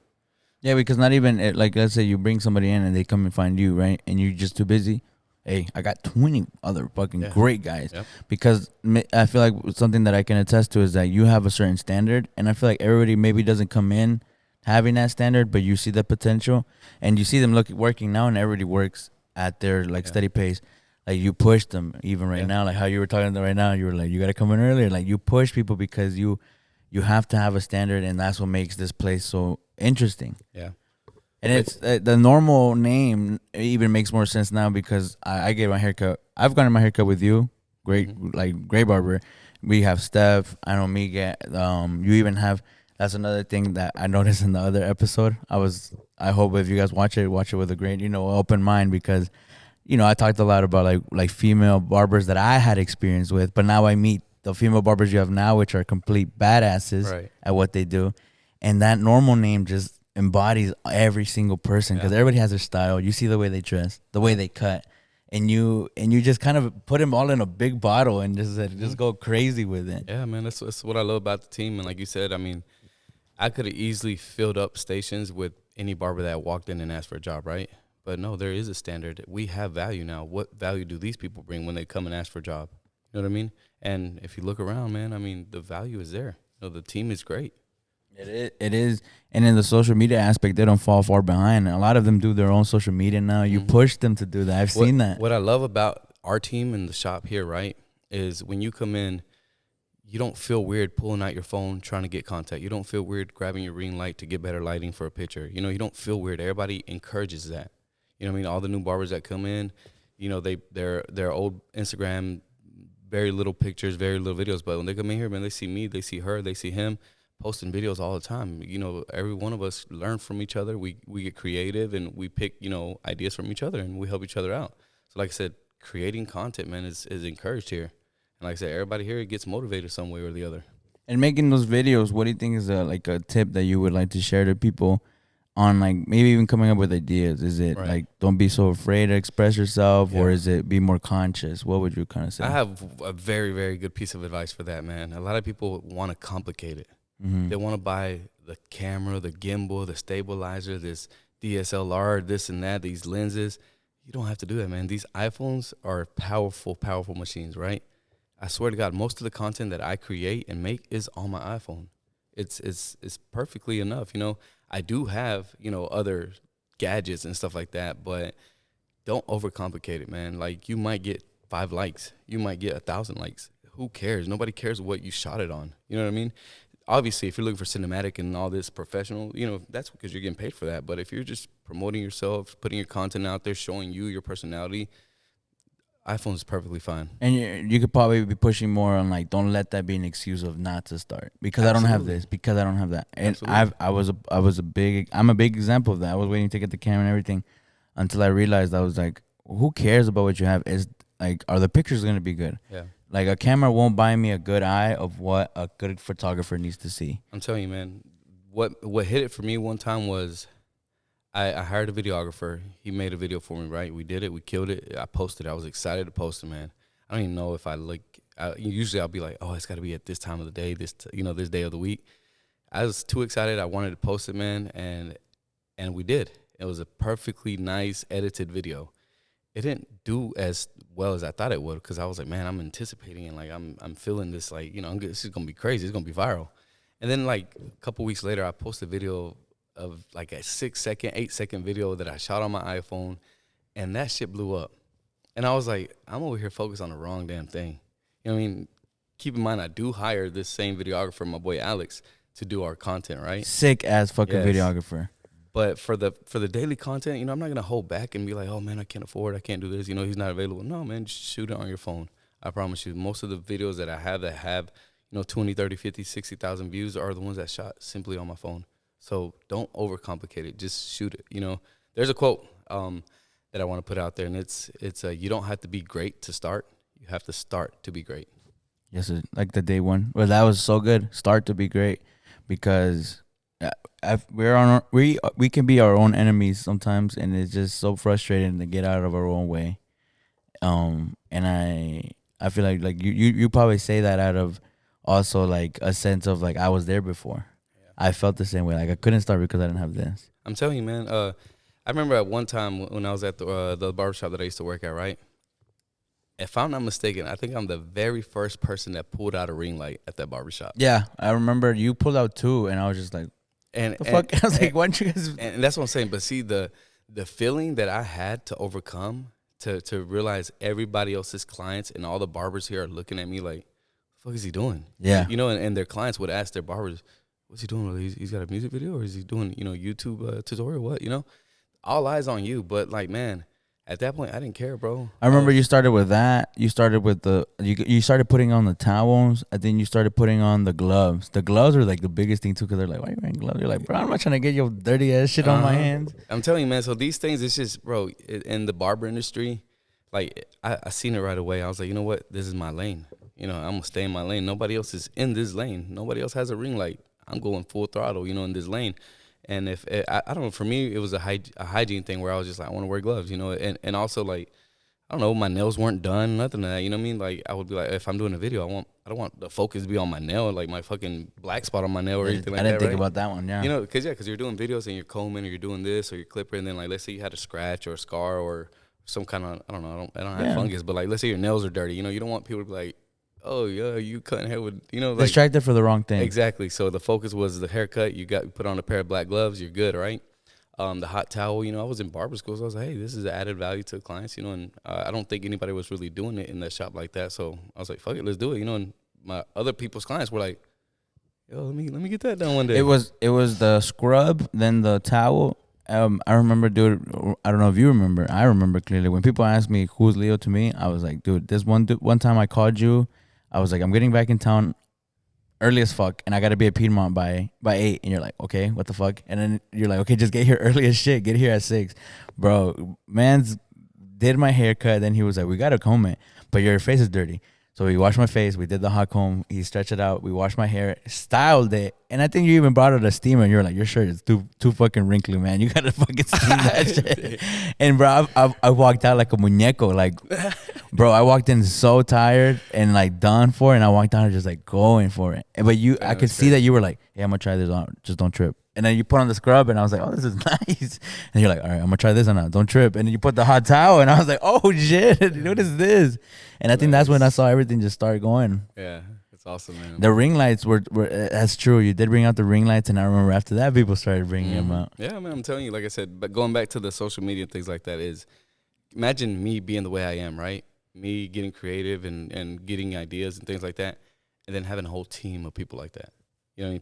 A: Yeah, because not even, like, let's say you bring somebody in and they come and find you, right? And you're just too busy. Hey, I got 20 other fucking great guys. Yep. Because I feel like something that I can attest to is that you have a certain standard. And I feel like everybody maybe doesn't come in having that standard, but you see the potential. And you see them working now, and everybody works at their, steady pace. Like, you push them even right now. Like, how you were talking right now, you were like, you got to come in earlier. Like, you push people because you have to have a standard, and that's what makes this place so interesting.
B: Yeah.
A: And it's the normal name even makes more sense now because I get my haircut. I've gotten my haircut with you, great barber. We have Steph. I know me get. You even have. That's another thing that I noticed in the other episode. I hope if you guys watch it with a great open mind because, I talked a lot about like female barbers that I had experience with, but now I meet the female barbers you have now, which are complete badasses at what they do, and that normal name just embodies every single person because everybody has their style. You see the way they dress, the way they cut, and you just kind of put them all in a big bottle and just go crazy with it.
B: Yeah, man, that's what I love about the team. And like you said, I mean, I could have easily filled up stations with any barber that walked in and asked for a job, right? But no, there is a standard. We have value now. What value do these people bring when they come and ask for a job? You know what I mean? And if you look around, man, I mean, the value is there. The team is great.
A: It is. And in the social media aspect, they don't fall far behind. A lot of them do their own social media now. You push them to do that. I've seen that.
B: What I love about our team and the shop here, right, is when you come in, you don't feel weird pulling out your phone trying to get contact. You don't feel weird grabbing your ring light to get better lighting for a picture. You don't feel weird. Everybody encourages that. You know what I mean? All the new barbers that come in, they're old Instagram, very little pictures, very little videos. But when they come in here, man, they see me, they see her, they see him posting videos all the time. Every one of us learn from each other. We get creative and we pick, ideas from each other and we help each other out. So like I said, creating content, man, is encouraged here. And like I said, everybody here gets motivated some way or the other.
A: And making those videos, what do you think is a tip that you would like to share to people on maybe even coming up with ideas? Is it don't be so afraid to express yourself or is it be more conscious? What would you kind of say?
B: I have a very, very good piece of advice for that, man. A lot of people want to complicate it. They want to buy the camera, the gimbal, the stabilizer, this DSLR, this and that, these lenses. You don't have to do that, man. These iPhones are powerful, powerful machines, right? I swear to God, most of the content that I create and make is on my iPhone. It's perfectly enough. I do have, other gadgets and stuff like that, but don't overcomplicate it, man. Like, you might get 5 likes. You might get 1,000 likes. Who cares? Nobody cares what you shot it on. You know what I mean? Obviously, if you're looking for cinematic and all this professional, that's because you're getting paid for that. But if you're just promoting yourself, putting your content out there, showing you your personality, iPhone is perfectly fine. And
A: you could probably be pushing more on don't let that be an excuse of not to start because I don't have this, because I don't have that. And I'm a big example of that. I was waiting to get the camera and everything until I realized I was like, who cares about what you have? Is are the pictures going to be good?
B: Yeah.
A: A camera won't buy me a good eye of what a good photographer needs to see.
B: I'm telling you, man, what hit it for me one time was I hired a videographer. He made a video for me, right? We did it. We killed it. I posted it. I was excited to post it, man. I don't even know if usually I'll be like, oh, it's got to be at this time of the day, this day of the week. I was too excited. I wanted to post it, man, and we did. It was a perfectly nice edited video. It didn't do as well as I thought it would because I was like, man, I'm anticipating and I'm feeling this this is gonna be crazy. It's gonna be viral. And then a couple weeks later, I posted a video of a 6-second, 8-second video that I shot on my iPhone, and that shit blew up. And I was like, I'm over here focused on the wrong damn thing. You know what I mean? Keep in mind, I do hire this same videographer, my boy Alex, to do our content, right?
A: Sick ass fucking videographer.
B: But for the daily content, I'm not going to hold back and be like, oh, man, I can't afford, I can't do this. He's not available. No, man, just shoot it on your phone. I promise you. Most of the videos that I have that have, 20, 30, 50, 60,000 views are the ones that shot simply on my phone. So don't overcomplicate it. Just shoot it. There's a quote that I want to put out there, and it's you don't have to be great to start. You have to start to be great.
A: Yes, sir. Like the day one. Well, that was so good. Start to be great because we can be our own enemies sometimes, and it's just so frustrating to get out of our own way. And I feel like you probably say that out of also a sense of I was there before. Yeah. I felt the same way. I couldn't start because I didn't have this.
B: I'm telling you, man. I remember at one time when I was at the barbershop that I used to work at, right? If I'm not mistaken, I think I'm the very first person that pulled out a ring light at that barbershop.
A: Yeah, I remember you pulled out 2, and I was just like,
B: and
A: the fuck? I was like, why don't you guys?
B: And that's what I'm saying. But see, the feeling that I had to overcome to realize everybody else's clients and all the barbers here are looking at me like, what the fuck is he doing?
A: Yeah.
B: And their clients would ask their barbers, what's he doing? He's got a music video, or is he doing, YouTube tutorial? What, all eyes on you. But like, man, at that point, I didn't care, bro.
A: I remember you started with that. You started with you started putting on the towels. I think you started putting on the gloves. The gloves are like the biggest thing too, because they're like, why are you wearing gloves? You're like, bro, I'm not trying to get your dirty ass shit on my hands.
B: I'm telling you, man. So these things, it's just, bro, in the barber industry, like I seen it right away. I was like, you know what? This is my lane. I'm gonna stay in my lane. Nobody else is in this lane. Nobody else has a ring light. I'm going full throttle, in this lane. And if I don't know, for me, it was a hygiene thing where I was just like, I want to wear gloves, and also like, I don't know, my nails weren't done, nothing of that, you know what I mean? Like, I would be like, if I'm doing a video, I don't want the focus to be on my nail, like my fucking black spot on my nail or anything like that.
A: I didn't think about that one, yeah.
B: Because you're doing videos and you're combing or you're doing this or you're clipping, and then like, let's say you had a scratch or a scar or some kind of, I don't know, I don't have fungus, but like, let's say your nails are dirty, you don't want people to be like, oh yeah, you cutting hair with, like,
A: distracted for the wrong thing.
B: Exactly. So the focus was the haircut. You put on a pair of black gloves. You're good, right? The hot towel. I was in barber school, so I was like, hey, this is added value to the clients. And I don't think anybody was really doing it in that shop like that. So I was like, fuck it, let's do it. And my other people's clients were like, yo, let me get that done one day.
A: It was the scrub, then the towel. I remember, dude. I don't know if you remember. I remember clearly when people asked me who's Leo to me. I was like, dude, this one time I called you. I was like, I'm getting back in town early as fuck, and I got to be at Piedmont by 8. And you're like, okay, what the fuck? And then you're like, okay, just get here early as shit. Get here at 6. Bro, man's did my haircut. Then he was like, we got to comb it, but your face is dirty. So we washed my face. We did the hot comb. He stretched it out. We washed my hair, styled it. And I think you even brought out a steamer. And you're like, your shirt is too fucking wrinkly, man. You got to fucking steam that shit. And, bro, I walked out like a muñeco. Like, bro, I walked in so tired and, like, done for it. And I walked out just, like, going for it. But I could see that you were like, hey, I'm going to try this on. Just don't trip. And then you put on the scrub, and I was like, oh, this is nice. And you're like, all right, I'm going to try this on. Don't trip. And then you put the hot towel, and I was like, oh, shit, what is this? And I think that's when I saw everything just start going.
B: Yeah, it's awesome, man.
A: The ring lights were that's true. You did bring out the ring lights, and I remember after that, people started bringing them out.
B: Yeah, man, I'm telling you, like I said, but going back to the social media and things like that is, imagine me being the way I am, right? Me getting creative and getting ideas and things like that, and then having a whole team of people like that.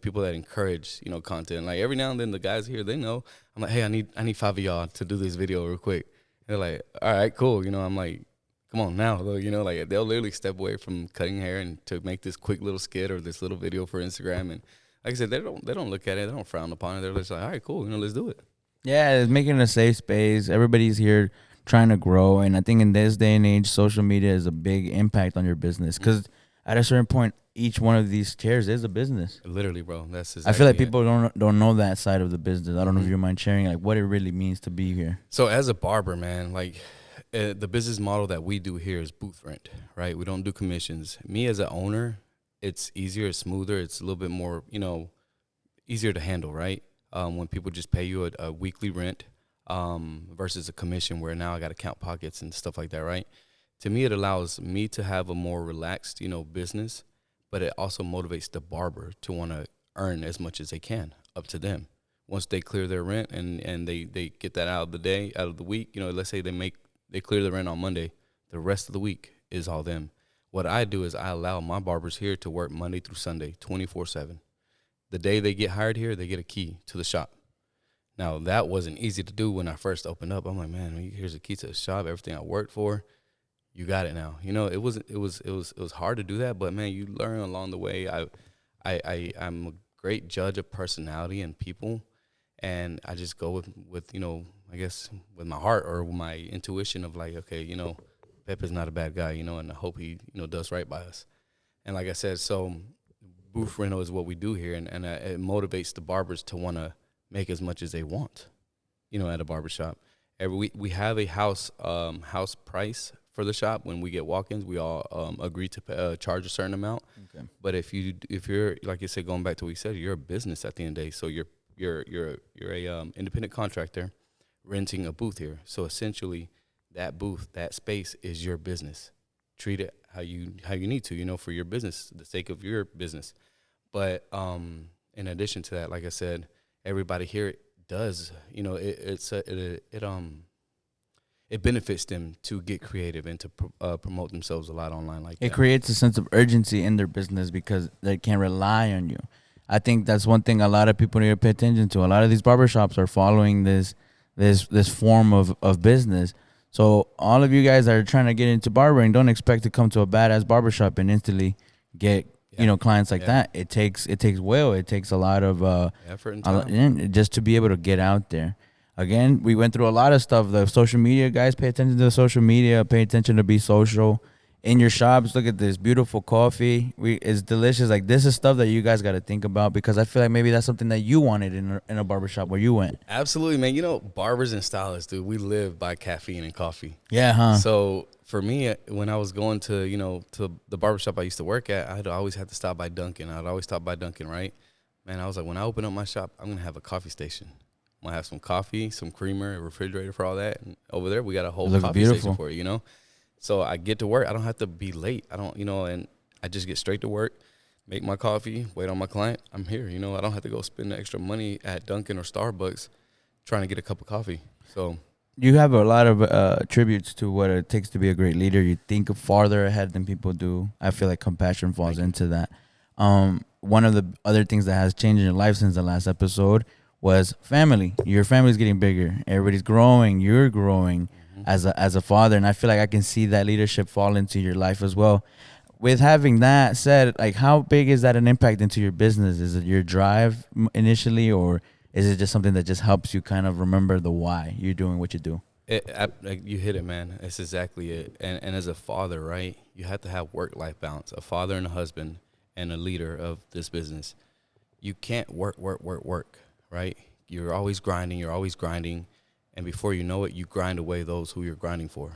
B: People that encourage, content. Like every now and then the guys here, they know. I'm like, hey, I need 5 of y'all to do this video real quick. They're like, all right, cool. I'm like, come on now. Like they'll literally step away from cutting hair and to make this quick little skit or this little video for Instagram. And like I said, they don't look at it. They don't frown upon it. They're just like, all right, cool. Let's do it.
A: Yeah, it's making a safe space. Everybody's here trying to grow. And I think in this day and age, social media is a big impact on your business. Because at a certain point, each one of these chairs is a business.
B: Literally, bro. That's exactly
A: I feel like people don't know that side of the business. I don't know if you mind sharing like what it really means to be here.
B: So as a barber, man, like the business model that we do here is booth rent, right? We don't do commissions. Me as an owner, it's easier, it's smoother, it's a little bit more, easier to handle, right? When people just pay you a weekly rent versus a commission where now I got to count pockets and stuff like that, right? To me, it allows me to have a more relaxed, business. But it also motivates the barber to want to earn as much as they can, up to them. Once they clear their rent and they get that out of the week, let's say they clear the rent on Monday, the rest of the week is all them. What I do is I allow my barbers here to work Monday through Sunday, 24/7. The day they get hired here, they get a key to the shop. Now, that wasn't easy to do when I first opened up. I'm like, man, here's a key to the shop, everything I worked for. You got it now. It was hard to do that, but man, you learn along the way. I'm a great judge of personality and people, and I just go with I guess with my heart or with my intuition of like, okay, Pep is not a bad guy, and I hope he does right by us. And like I said, so booth rental is what we do here, and it motivates the barbers to want to make as much as they want, at a barbershop. We have a house price for the shop. When we get walk-ins, we all agree to charge a certain amount. Okay. But if you're like you said, going back to what you said, you're a business at the end of the day. So you're a independent contractor renting a booth here. So essentially, that booth, that space is your business. Treat it how you need to, for your business, the sake of your business. But in addition to that, like I said, everybody here does, it benefits them to get creative and to promote themselves a lot online like that.
A: It creates a sense of urgency in their business because they can rely on you. I think that's one thing a lot of people need to pay attention to. A lot of these barbershops are following this form of business. So all of you guys that are trying to get into barbering, don't expect to come to a badass barbershop and instantly get clients like that. It takes will. It takes a lot of
B: effort and time
A: just to be able to get out there. Again, we went through a lot of stuff. The social media guys, pay attention to the social media. Pay attention to be social. In your shops, look at this beautiful coffee. It's delicious. Like, this is stuff that you guys got to think about, because I feel like maybe that's something that you wanted in a barbershop where you went.
B: Absolutely, man. Barbers and stylists, dude, we live by caffeine and coffee.
A: Yeah, huh?
B: So for me, when I was going to the barbershop I used to work at, I'd always have to stop by Dunkin'. I'd always stop by Dunkin', right? Man, I was like, when I open up my shop, I'm going to have a coffee station. I'm going to have some coffee, some creamer, a refrigerator for all that. And over there, we got a whole coffee station for you, So I get to work. I don't have to be late. I don't, and I just get straight to work, make my coffee, wait on my client. I'm here, I don't have to go spend the extra money at Dunkin' or Starbucks trying to get a cup of coffee. So
A: you have a lot of tributes to what it takes to be a great leader. You think farther ahead than people do. I feel like compassion falls into that. One of the other things that has changed in your life since the last episode was family. Your family's getting bigger. Everybody's growing. You're growing as a father, and I feel like I can see that leadership fall into your life as well. With having that said, like, how big is that an impact into your business? Is it your drive initially, or is it just something that just helps you kind of remember the why you're doing what you do?
B: You hit it, man. That's exactly it. And as a father, right, you have to have work-life balance. A father and a husband and a leader of this business. You can't work, right? You're always grinding. And before you know it, you grind away those who you're grinding for.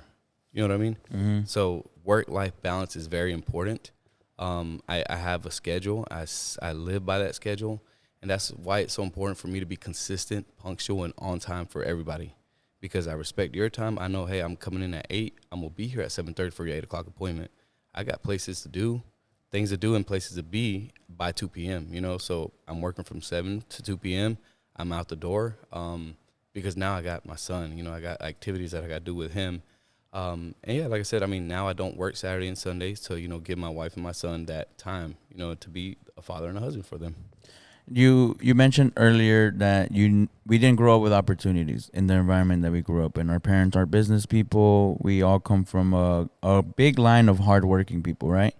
B: You know what I mean?
A: Mm-hmm.
B: So work-life balance is very important. I have a schedule. I live by that schedule. And that's why it's so important for me to be consistent, punctual, and on time for everybody. Because I respect your time. I know, hey, I'm coming in at 8. I'm going to be here at 7:30 for your 8 o'clock appointment. I got places to do, things to do, and places to be by 2 p.m., So I'm working from 7 to 2 p.m. I'm out the door. Because now I got my son, I got activities that I got to do with him. And yeah, like I said, now I don't work Saturday and Sundays to, give my wife and my son that time, to be a father and a husband for them.
A: You mentioned earlier that we didn't grow up with opportunities in the environment that we grew up in. Our parents are business people. We all come from a big line of hardworking people, right?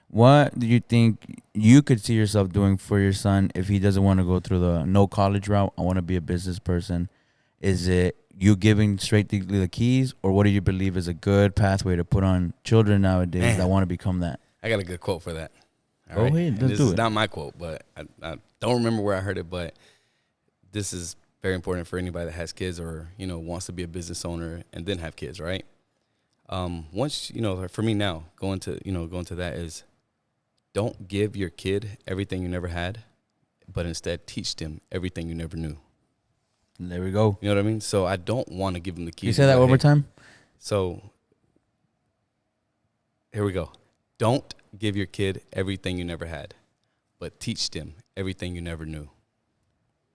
A: What do you think you could see yourself doing for your son if he doesn't want to go through the no college route? I want to be a business person. Is it you giving straight the keys, or what do you believe is a good pathway to put on children nowadays that want to become that?
B: I got a good quote for that.
A: Go ahead, let's do it. This is
B: not my quote, but I don't remember where I heard it, but this is very important for anybody that has kids or, wants to be a business owner and then have kids, right? Once, for me now, going to that is, don't give your kid everything you never had, but instead teach them everything you never knew.
A: There we go.
B: You know what I mean? So I don't want to give them the keys.
A: You say that one more time?
B: So here we go. Don't give your kid everything you never had, but teach them everything you never knew.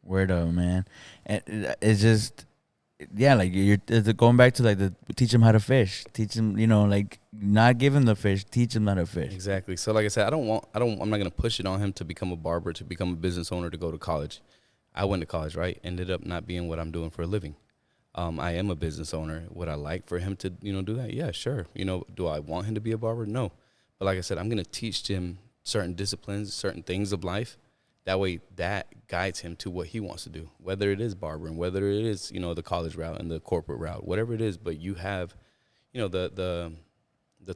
A: Word up, man. And it's just, yeah, like you're going back to like teach them how to fish. Teach them, like not give them the fish, teach them how to fish.
B: Exactly. So like I said, I'm not going to push it on him to become a barber, to become a business owner, to go to college. I went to college, right? Ended up not being what I'm doing for a living. I am a business owner. Would I like for him to, do that? Yeah, sure. Do I want him to be a barber? No. But like I said, I'm going to teach him certain disciplines, certain things of life. That way that guides him to what he wants to do, whether it is barbering, whether it is, the college route and the corporate route, whatever it is. But you have, the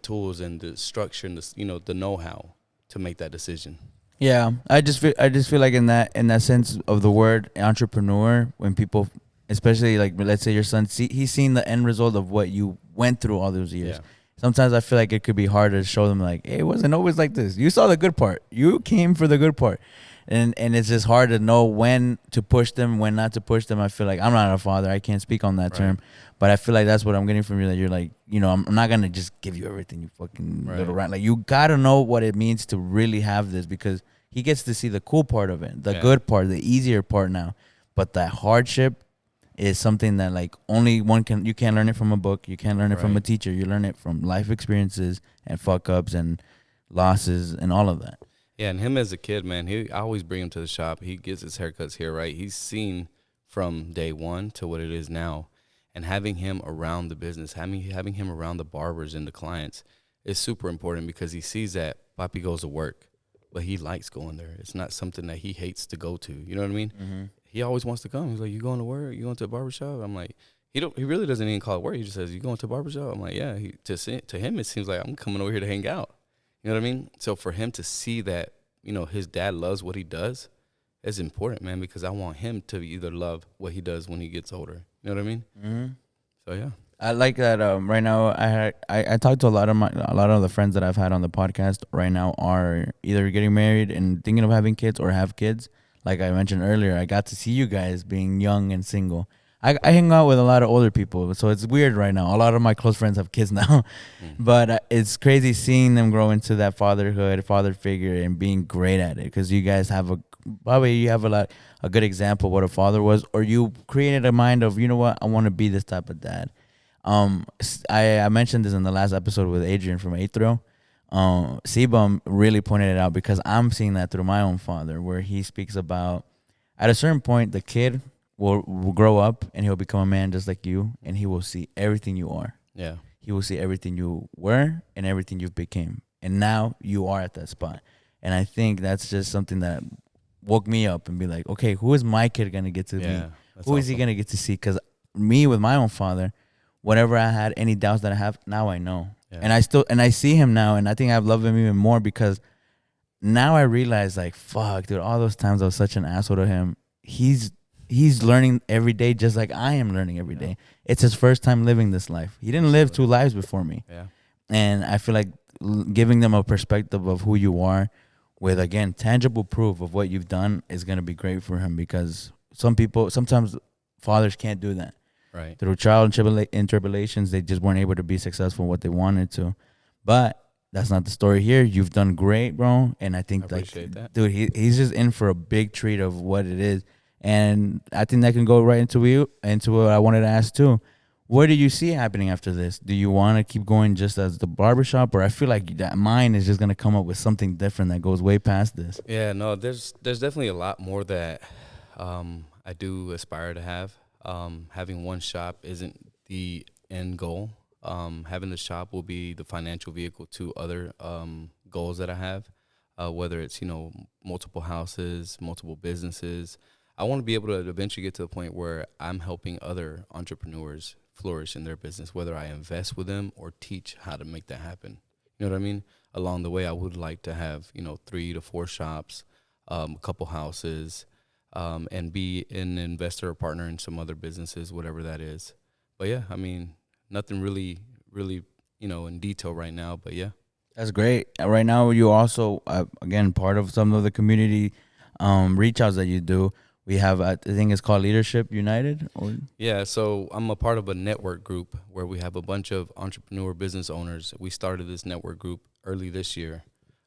B: tools and the structure and the know-how to make that decision.
A: Yeah, I just feel like in that sense of the word entrepreneur, when people, especially like let's say your son, he's seen the end result of what you went through all those years. Yeah. Sometimes I feel like it could be hard to show them like, hey, it wasn't always like this. You saw the good part. You came for the good part. And it's just hard to know when to push them, when not to push them. I feel like I'm not a father. I can't speak on that term. But I feel like that's what I'm getting from you, that you're like, I'm not going to just give you everything, you fucking little rat. Like, you got to know what it means to really have this, because he gets to see the cool part of it, the good part, the easier part now. But that hardship is something that, like, only one you can't learn it from a book. You can't learn it from a teacher. You learn it from life experiences and fuck-ups and losses and all of that.
B: Yeah, and him as a kid, man, I always bring him to the shop. He gets his haircuts here, right? He's seen from day one to what it is now. And having him around the business, having him around the barbers and the clients is super important because he sees that Papi goes to work, but he likes going there. It's not something that he hates to go to. You know what I mean?
A: Mm-hmm.
B: He always wants to come. He's like, you going to work? You going to a barbershop? I'm like, he really doesn't even call it work. He just says, you going to a barbershop? I'm like, yeah. To him, it seems like I'm coming over here to hang out. You know what I mean? So for him to see that, his dad loves what he does, it's important, man, because I want him to either love what he does when he gets older. You know what I mean?
A: Mm-hmm.
B: So, yeah.
A: I like that. Right now, I talked to a lot of the friends that I've had on the podcast. Right now, are either getting married and thinking of having kids or have kids. Like I mentioned earlier, I got to see you guys being young and single. I hang out with a lot of older people, so it's weird right now. A lot of my close friends have kids now, but it's crazy seeing them grow into that father figure, and being great at it. Because you guys have a good example of what a father was, or you created a mind of, you know what, I want to be this type of dad. I mentioned this in the last episode with Adrian from Athro. Sebum really pointed it out because I'm seeing that through my own father, where he speaks about at a certain point the kid will grow up and he'll become a man just like you, and he will see everything you are.
B: Yeah.
A: He will see everything you were and everything you became, and now you are at that spot. And I think that's just something that woke me up and be like, okay, who is my kid gonna get to be? Who is he gonna get to see? Because me with my own father, whatever I had, any doubts that I have, now I know. Yeah. And I see him now, and I think I've loved him even more because now I realize, like, fuck, dude, all those times I was such an asshole to him. He's learning every day just like I am learning every day. It's his first time living this life. He didn't live 2 lives before me. Yeah. And I feel like giving them a perspective of who you are with, again, tangible proof of what you've done is going to be great for him, because sometimes fathers can't do that.
B: Right.
A: Through trial and tribulations, they just weren't able to be successful in what they wanted to. But that's not the story here. You've done great, bro. And I think, that. Dude, he's just in for a big treat of what it is. And I think that can go right into what I wanted to ask too. What do you see happening after this? Do you want to keep going just as the barbershop, or I feel like that mine is just going to come up with something different that goes way past this?
B: Yeah, no, there's definitely a lot more that I do aspire to have. Having one shop isn't the end goal. Having the shop will be the financial vehicle to other goals that I have, whether it's, multiple houses, multiple businesses. I want to be able to eventually get to the point where I'm helping other entrepreneurs flourish in their business, whether I invest with them or teach how to make that happen. You know what I mean? Along the way, I would like to have, 3 to 4 shops, a couple houses, and be an investor or partner in some other businesses, whatever that is. But yeah, I mean, nothing really, in detail right now, but yeah.
A: That's great. Right now, you also, again, part of some of the community reach outs that you do. We have, I think it's called Leadership United.
B: Yeah, so I'm a part of a network group where we have a bunch of entrepreneur business owners. We started this network group early this year.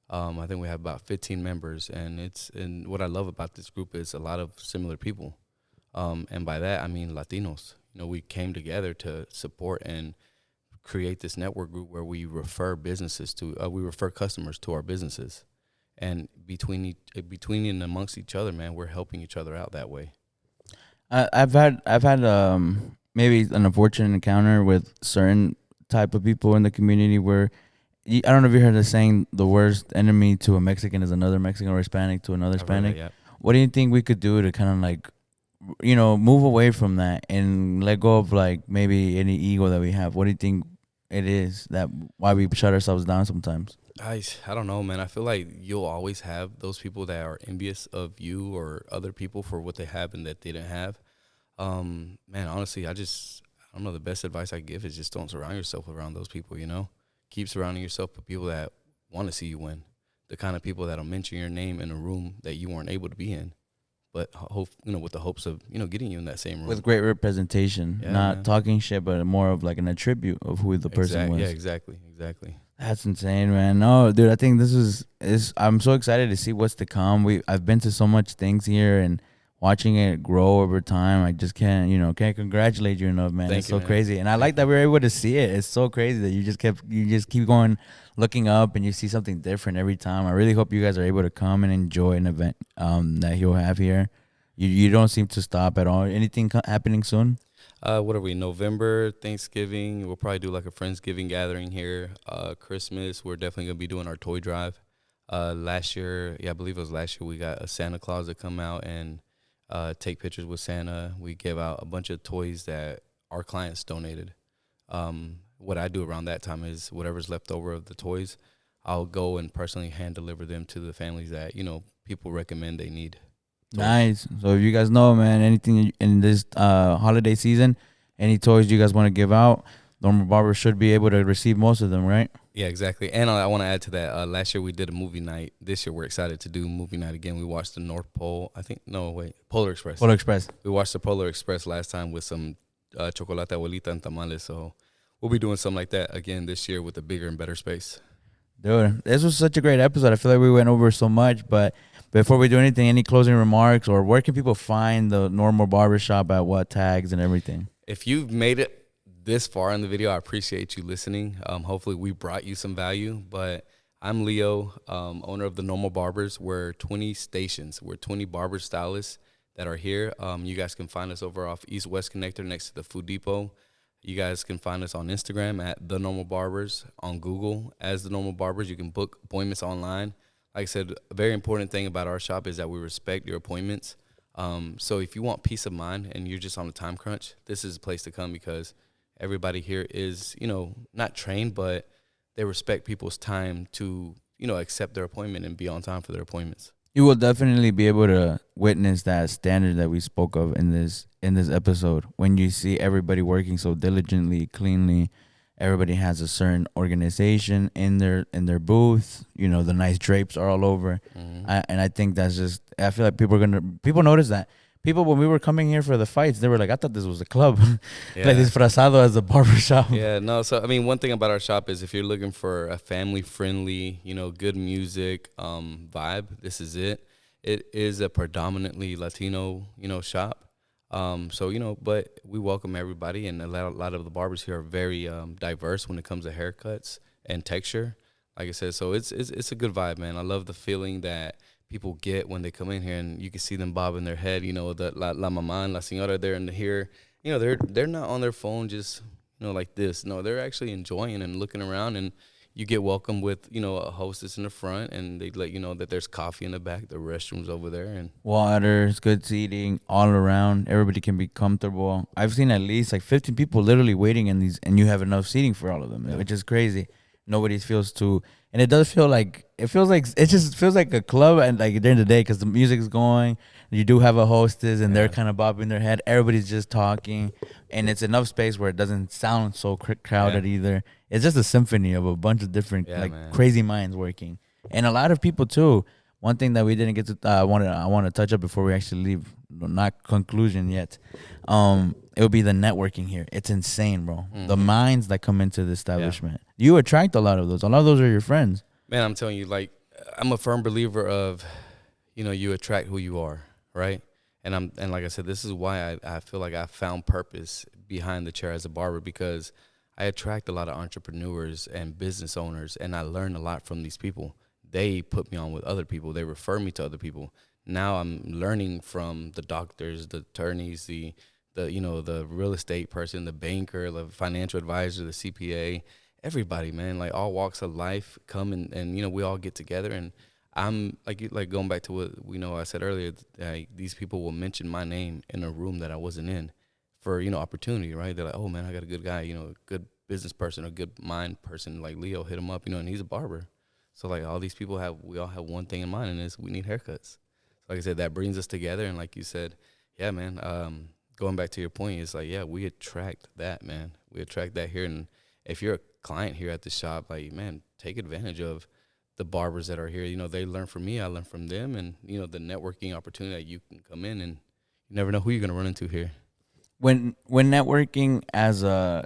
B: I think we have about 15 members, and what I love about this group is a lot of similar people. And by that, I mean Latinos. We came together to support and create this network group where we refer customers to our businesses. And between and amongst each other, man, we're helping each other out that way.
A: I've had maybe an unfortunate encounter with certain type of people in the community where I don't know if you heard the saying, the worst enemy to a Mexican is another Mexican, or Hispanic to another Hispanic. That, yeah. What do you think we could do to kind of like, move away from that and let go of like maybe any ego that we have? What do you think it is that why we shut ourselves down sometimes?
B: I don't know, man. I feel like you'll always have those people that are envious of you or other people for what they have and that they didn't have. Man, honestly, I don't know. The best advice I give is just don't surround yourself around those people, Keep surrounding yourself with people that want to see you win. The kind of people that'll mention your name in a room that you weren't able to be in. But with the hopes of, getting you in that same room.
A: With great representation, not talking shit, but more of like an attribute of who the person was.
B: Yeah, exactly.
A: That's insane, man. No, dude, I think this is I'm so excited to see what's to come. I've been to so much things here, and watching it grow over time, I just can't congratulate you enough, man.
B: Thank
A: It's
B: you,
A: so
B: man.
A: crazy, and I like that we were able to see it. It's so crazy that you just keep going, looking up, and you see something different every time. I really hope you guys are able to come and enjoy an event that he'll have here. You don't seem to stop at all. Anything happening soon?
B: What are we? November, Thanksgiving. We'll probably do like a Friendsgiving gathering here. Christmas, we're definitely gonna be doing our toy drive. Last year, I believe it was last year, we got a Santa Claus to come out and take pictures with Santa. We gave out a bunch of toys that our clients donated. What I do around that time is whatever's left over of the toys, I'll go and personally hand deliver them to the families that people recommend they need. Toys.
A: Nice. So if you guys know, man, anything in this holiday season, any toys you guys want to give out, Normal Barber should be able to receive most of them, right?
B: Yeah, exactly. And I want to add to that. Last year we did a movie night. This year we're excited to do movie night again. We watched the North Pole. Polar Express.
A: Polar Express.
B: We watched the Polar Express last time with some chocolate abuelita and tamales. So we'll be doing something like that again this year with a bigger and better space.
A: Dude, this was such a great episode. I feel like we went over so much, but before we do anything, any closing remarks, or where can people find the Normal Barbershop, at what tags and everything?
B: If you've made it this far in the video, I appreciate you listening. Hopefully we brought you some value, but I'm Leo, owner of the Normal Barbers. We're 20 stations. We're 20 barber stylists that are here. You guys can find us over off East-West Connector next to the Food Depot. You guys can find us on Instagram at TheNormalBarbers, on Google as TheNormalBarbers. You can book appointments online. Like I said, a very important thing about our shop is that we respect your appointments. So if you want peace of mind and you're just on a time crunch, this is a place to come, because everybody here is, not trained, but they respect people's time to, accept their appointment and be on time for their appointments.
A: You will definitely be able to witness that standard that we spoke of in this episode. When you see everybody working so diligently, cleanly, everybody has a certain organization in their booth. The nice drapes are all over, and I think that's just. I feel like people notice that. People, when we were coming here for the fights, they were like, I thought this was a club.
B: Yeah.
A: Like disfrazado as a barbershop.
B: Yeah, no, so, one thing about our shop is if you're looking for a family-friendly, good music vibe, this is it. It is a predominantly Latino, shop. But we welcome everybody, and a lot of the barbers here are very diverse when it comes to haircuts and texture. Like I said, so it's a good vibe, man. I love the feeling that people get when they come in here, and you can see them bobbing their head. The la mamá and la señora, they're in here. They're not on their phone just like this. No, they're actually enjoying and looking around, and you get welcomed with a hostess in the front, and they let you know that there's coffee in the back, the restrooms over there, and
A: water, good seating all around. Everybody can be comfortable. I've seen at least like 15 people literally waiting in these, and you have enough seating for all of them, which is crazy. Nobody feels too, and it does feel like it just feels like a club, and like during the day, because the music is going, you do have a hostess, and they're kind of bobbing their head. Everybody's just talking, and it's enough space where it doesn't sound so crowded either. It's just a symphony of a bunch of different crazy minds working, and a lot of people too. One thing that we didn't get to I want to touch up before we actually leave, not conclusion yet. It would be the networking here. It's insane, bro. Mm-hmm. The minds that come into the establishment. Yeah. You attract a lot of those. A lot of those are your friends.
B: Man, I'm telling you, like, I'm a firm believer of, you attract who you are, right? And like I said, this is why I feel like I found purpose behind the chair as a barber, because I attract a lot of entrepreneurs and business owners, and I learn a lot from these people. They put me on with other people. They refer me to other people. Now I'm learning from the doctors, the attorneys, the real estate person, the banker, the financial advisor, the CPA, everybody, man, like all walks of life come and we all get together. And I'm like going back to what I said earlier, these people will mention my name in a room that I wasn't in for, opportunity, right? They're like, oh man, I got a good guy, a good business person, a good mind person like Leo, hit him up, and he's a barber. So like all these people we all have one thing in mind, and it's we need haircuts. So like I said, that brings us together. And like you said, yeah, man, going back to your point, it's like, yeah, we attract that, man. We attract that here. And if you're a client here at the shop, like, man, take advantage of the barbers that are here. They learn from me, I learn from them, and the networking opportunity that you can come in, and you never know who you're gonna run into here.
A: When networking as a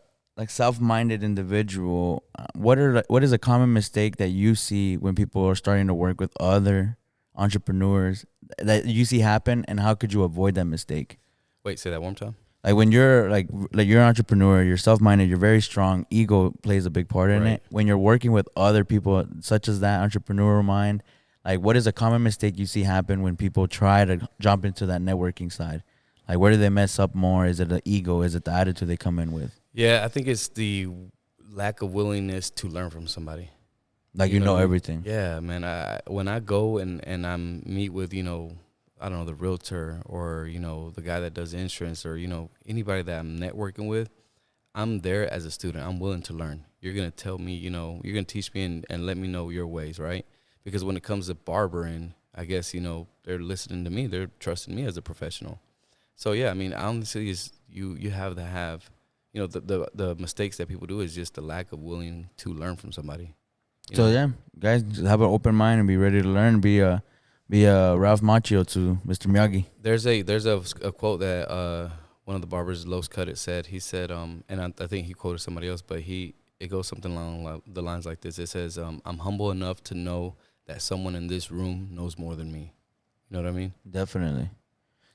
A: self-minded individual, what is a common mistake that you see when people are starting to work with other entrepreneurs that you see happen, and how could you avoid that mistake?
B: Wait, say that one more time.
A: Like when you're like you're an entrepreneur, you're self-minded, you're very strong. Ego plays a big part in it. When you're working with other people, such as that entrepreneurial mind, like what is a common mistake you see happen when people try to jump into that networking side? Like where do they mess up more? Is it the ego? Is it the attitude they come in with?
B: Yeah, I think it's the lack of willingness to learn from somebody.
A: Like you know everything.
B: Yeah, man. When I go and I meet with, I don't know, the realtor or, the guy that does insurance or, anybody that I'm networking with, I'm there as a student. I'm willing to learn. You're going to tell me, you're going to teach me and let me know your ways, right? Because when it comes to barbering, I guess, they're listening to me. They're trusting me as a professional. So, yeah, I mean, honestly, you have to have, the mistakes that people do is just the lack of willing to learn from somebody.
A: So, yeah, guys, just have an open mind and be ready to learn. Be a Ralph Macchio to Mr. Miyagi.
B: There's a quote that one of the barbers, Los Cut It, said. He said, and I think he quoted somebody else, but it goes something along the lines like this. It says, I'm humble enough to know that someone in this room knows more than me. You know what I mean?
A: Definitely.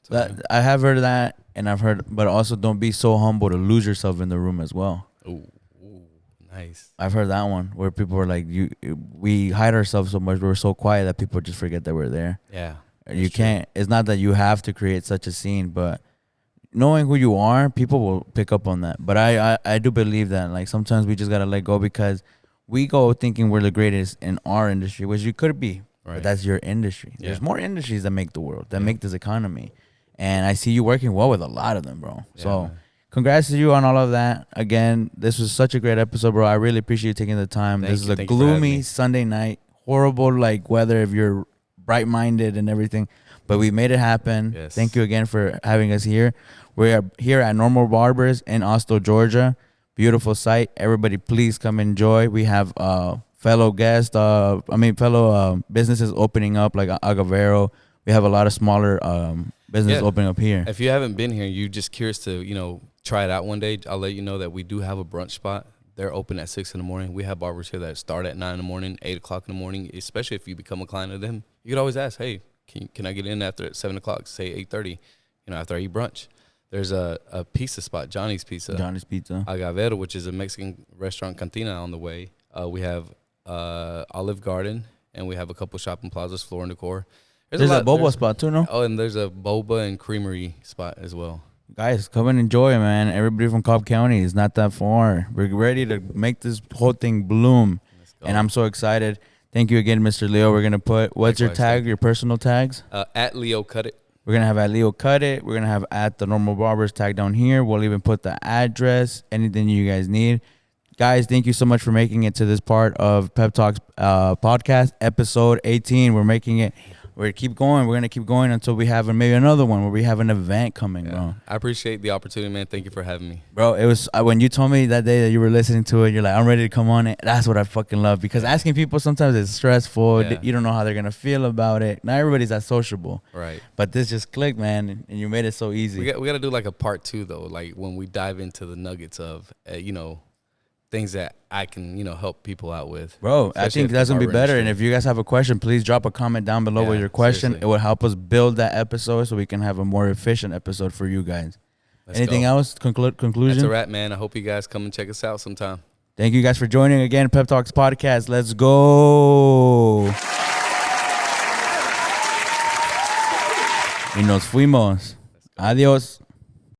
B: So,
A: I have heard of that, and I've heard, but also don't be so humble to lose yourself in the room as well.
B: Ooh, nice.
A: I've heard that one where people are like, we hide ourselves so much, we're so quiet that people just forget that we're there.
B: Yeah.
A: You can't. It's not that you have to create such a scene, but knowing who you are, people will pick up on that. But I do believe that like sometimes we just gotta let go because we go thinking we're the greatest in our industry, which you could be. Right. But that's your industry. Yeah. There's more industries that make the world, that make this economy. And I see you working well with a lot of them, bro. Yeah, so congrats to you on all of that. Again, this was such a great episode, bro. I really appreciate you taking the time. This is a gloomy Sunday night. Horrible like weather if you're bright-minded and everything. But we made it happen. Yes. Thank you again for having us here. We are here at NormalBarbers in Austell, Georgia. Beautiful site. Everybody, please come enjoy. We have fellow guests, fellow businesses opening up like Agavero. We have a lot of smaller businesses opening up here.
B: If you haven't been here, you're just curious to, try it out one day, I'll let you know that we do have a brunch spot. They're open at 6 a.m. We have barbers here that start at 9 a.m, 8 o'clock in the morning, especially if you become a client of them. You could always ask, hey, can I get in after at 7 o'clock, say 8:30, after I eat brunch. There's a pizza spot, Johnny's Pizza. Agavero, which is a Mexican restaurant, cantina on the way. We have Olive Garden, and we have a couple shopping plazas, Floor and Decor.
A: There's a boba spot too, no?
B: Oh, and there's a boba and creamery spot as well.
A: Guys, come and enjoy, man. Everybody from Cobb County is not that far. We're ready to make this whole thing bloom. And I'm so excited. Thank you again, Mr. Leo. We're going to put, what's your tag, your personal tags?
B: At Leo Cut It.
A: We're going to have at Leo Cut It. We're going to have at TheNormalBarbers tag down here. We'll even put the address, anything you guys need. Guys, thank you so much for making it to this part of PepTalks Podcast, episode 18. We're making it. We're going to keep going. We're going to keep going until we have maybe another one where we have an event coming, bro.
B: I appreciate the opportunity, man. Thank you for having me.
A: Bro, it was when you told me that day that you were listening to it, you're like, I'm ready to come on it. That's what I fucking love because asking people sometimes is stressful. Yeah. You don't know how they're going to feel about it. Not everybody's that sociable.
B: Right.
A: But this just clicked, man, and you made it so easy.
B: We got to do like a part 2, though, like when we dive into the nuggets of, things that I can, help people out with.
A: Bro, I think that's going to be better. And if you guys have a question, please drop a comment down below with your question. Seriously. It will help us build that episode so we can have a more efficient episode for you guys. Anything else? Conclusion?
B: That's a wrap, man. I hope you guys come and check us out sometime.
A: Thank you guys for joining again, PepTalks Podcast. Let's go. Y nos fuimos. Adiós.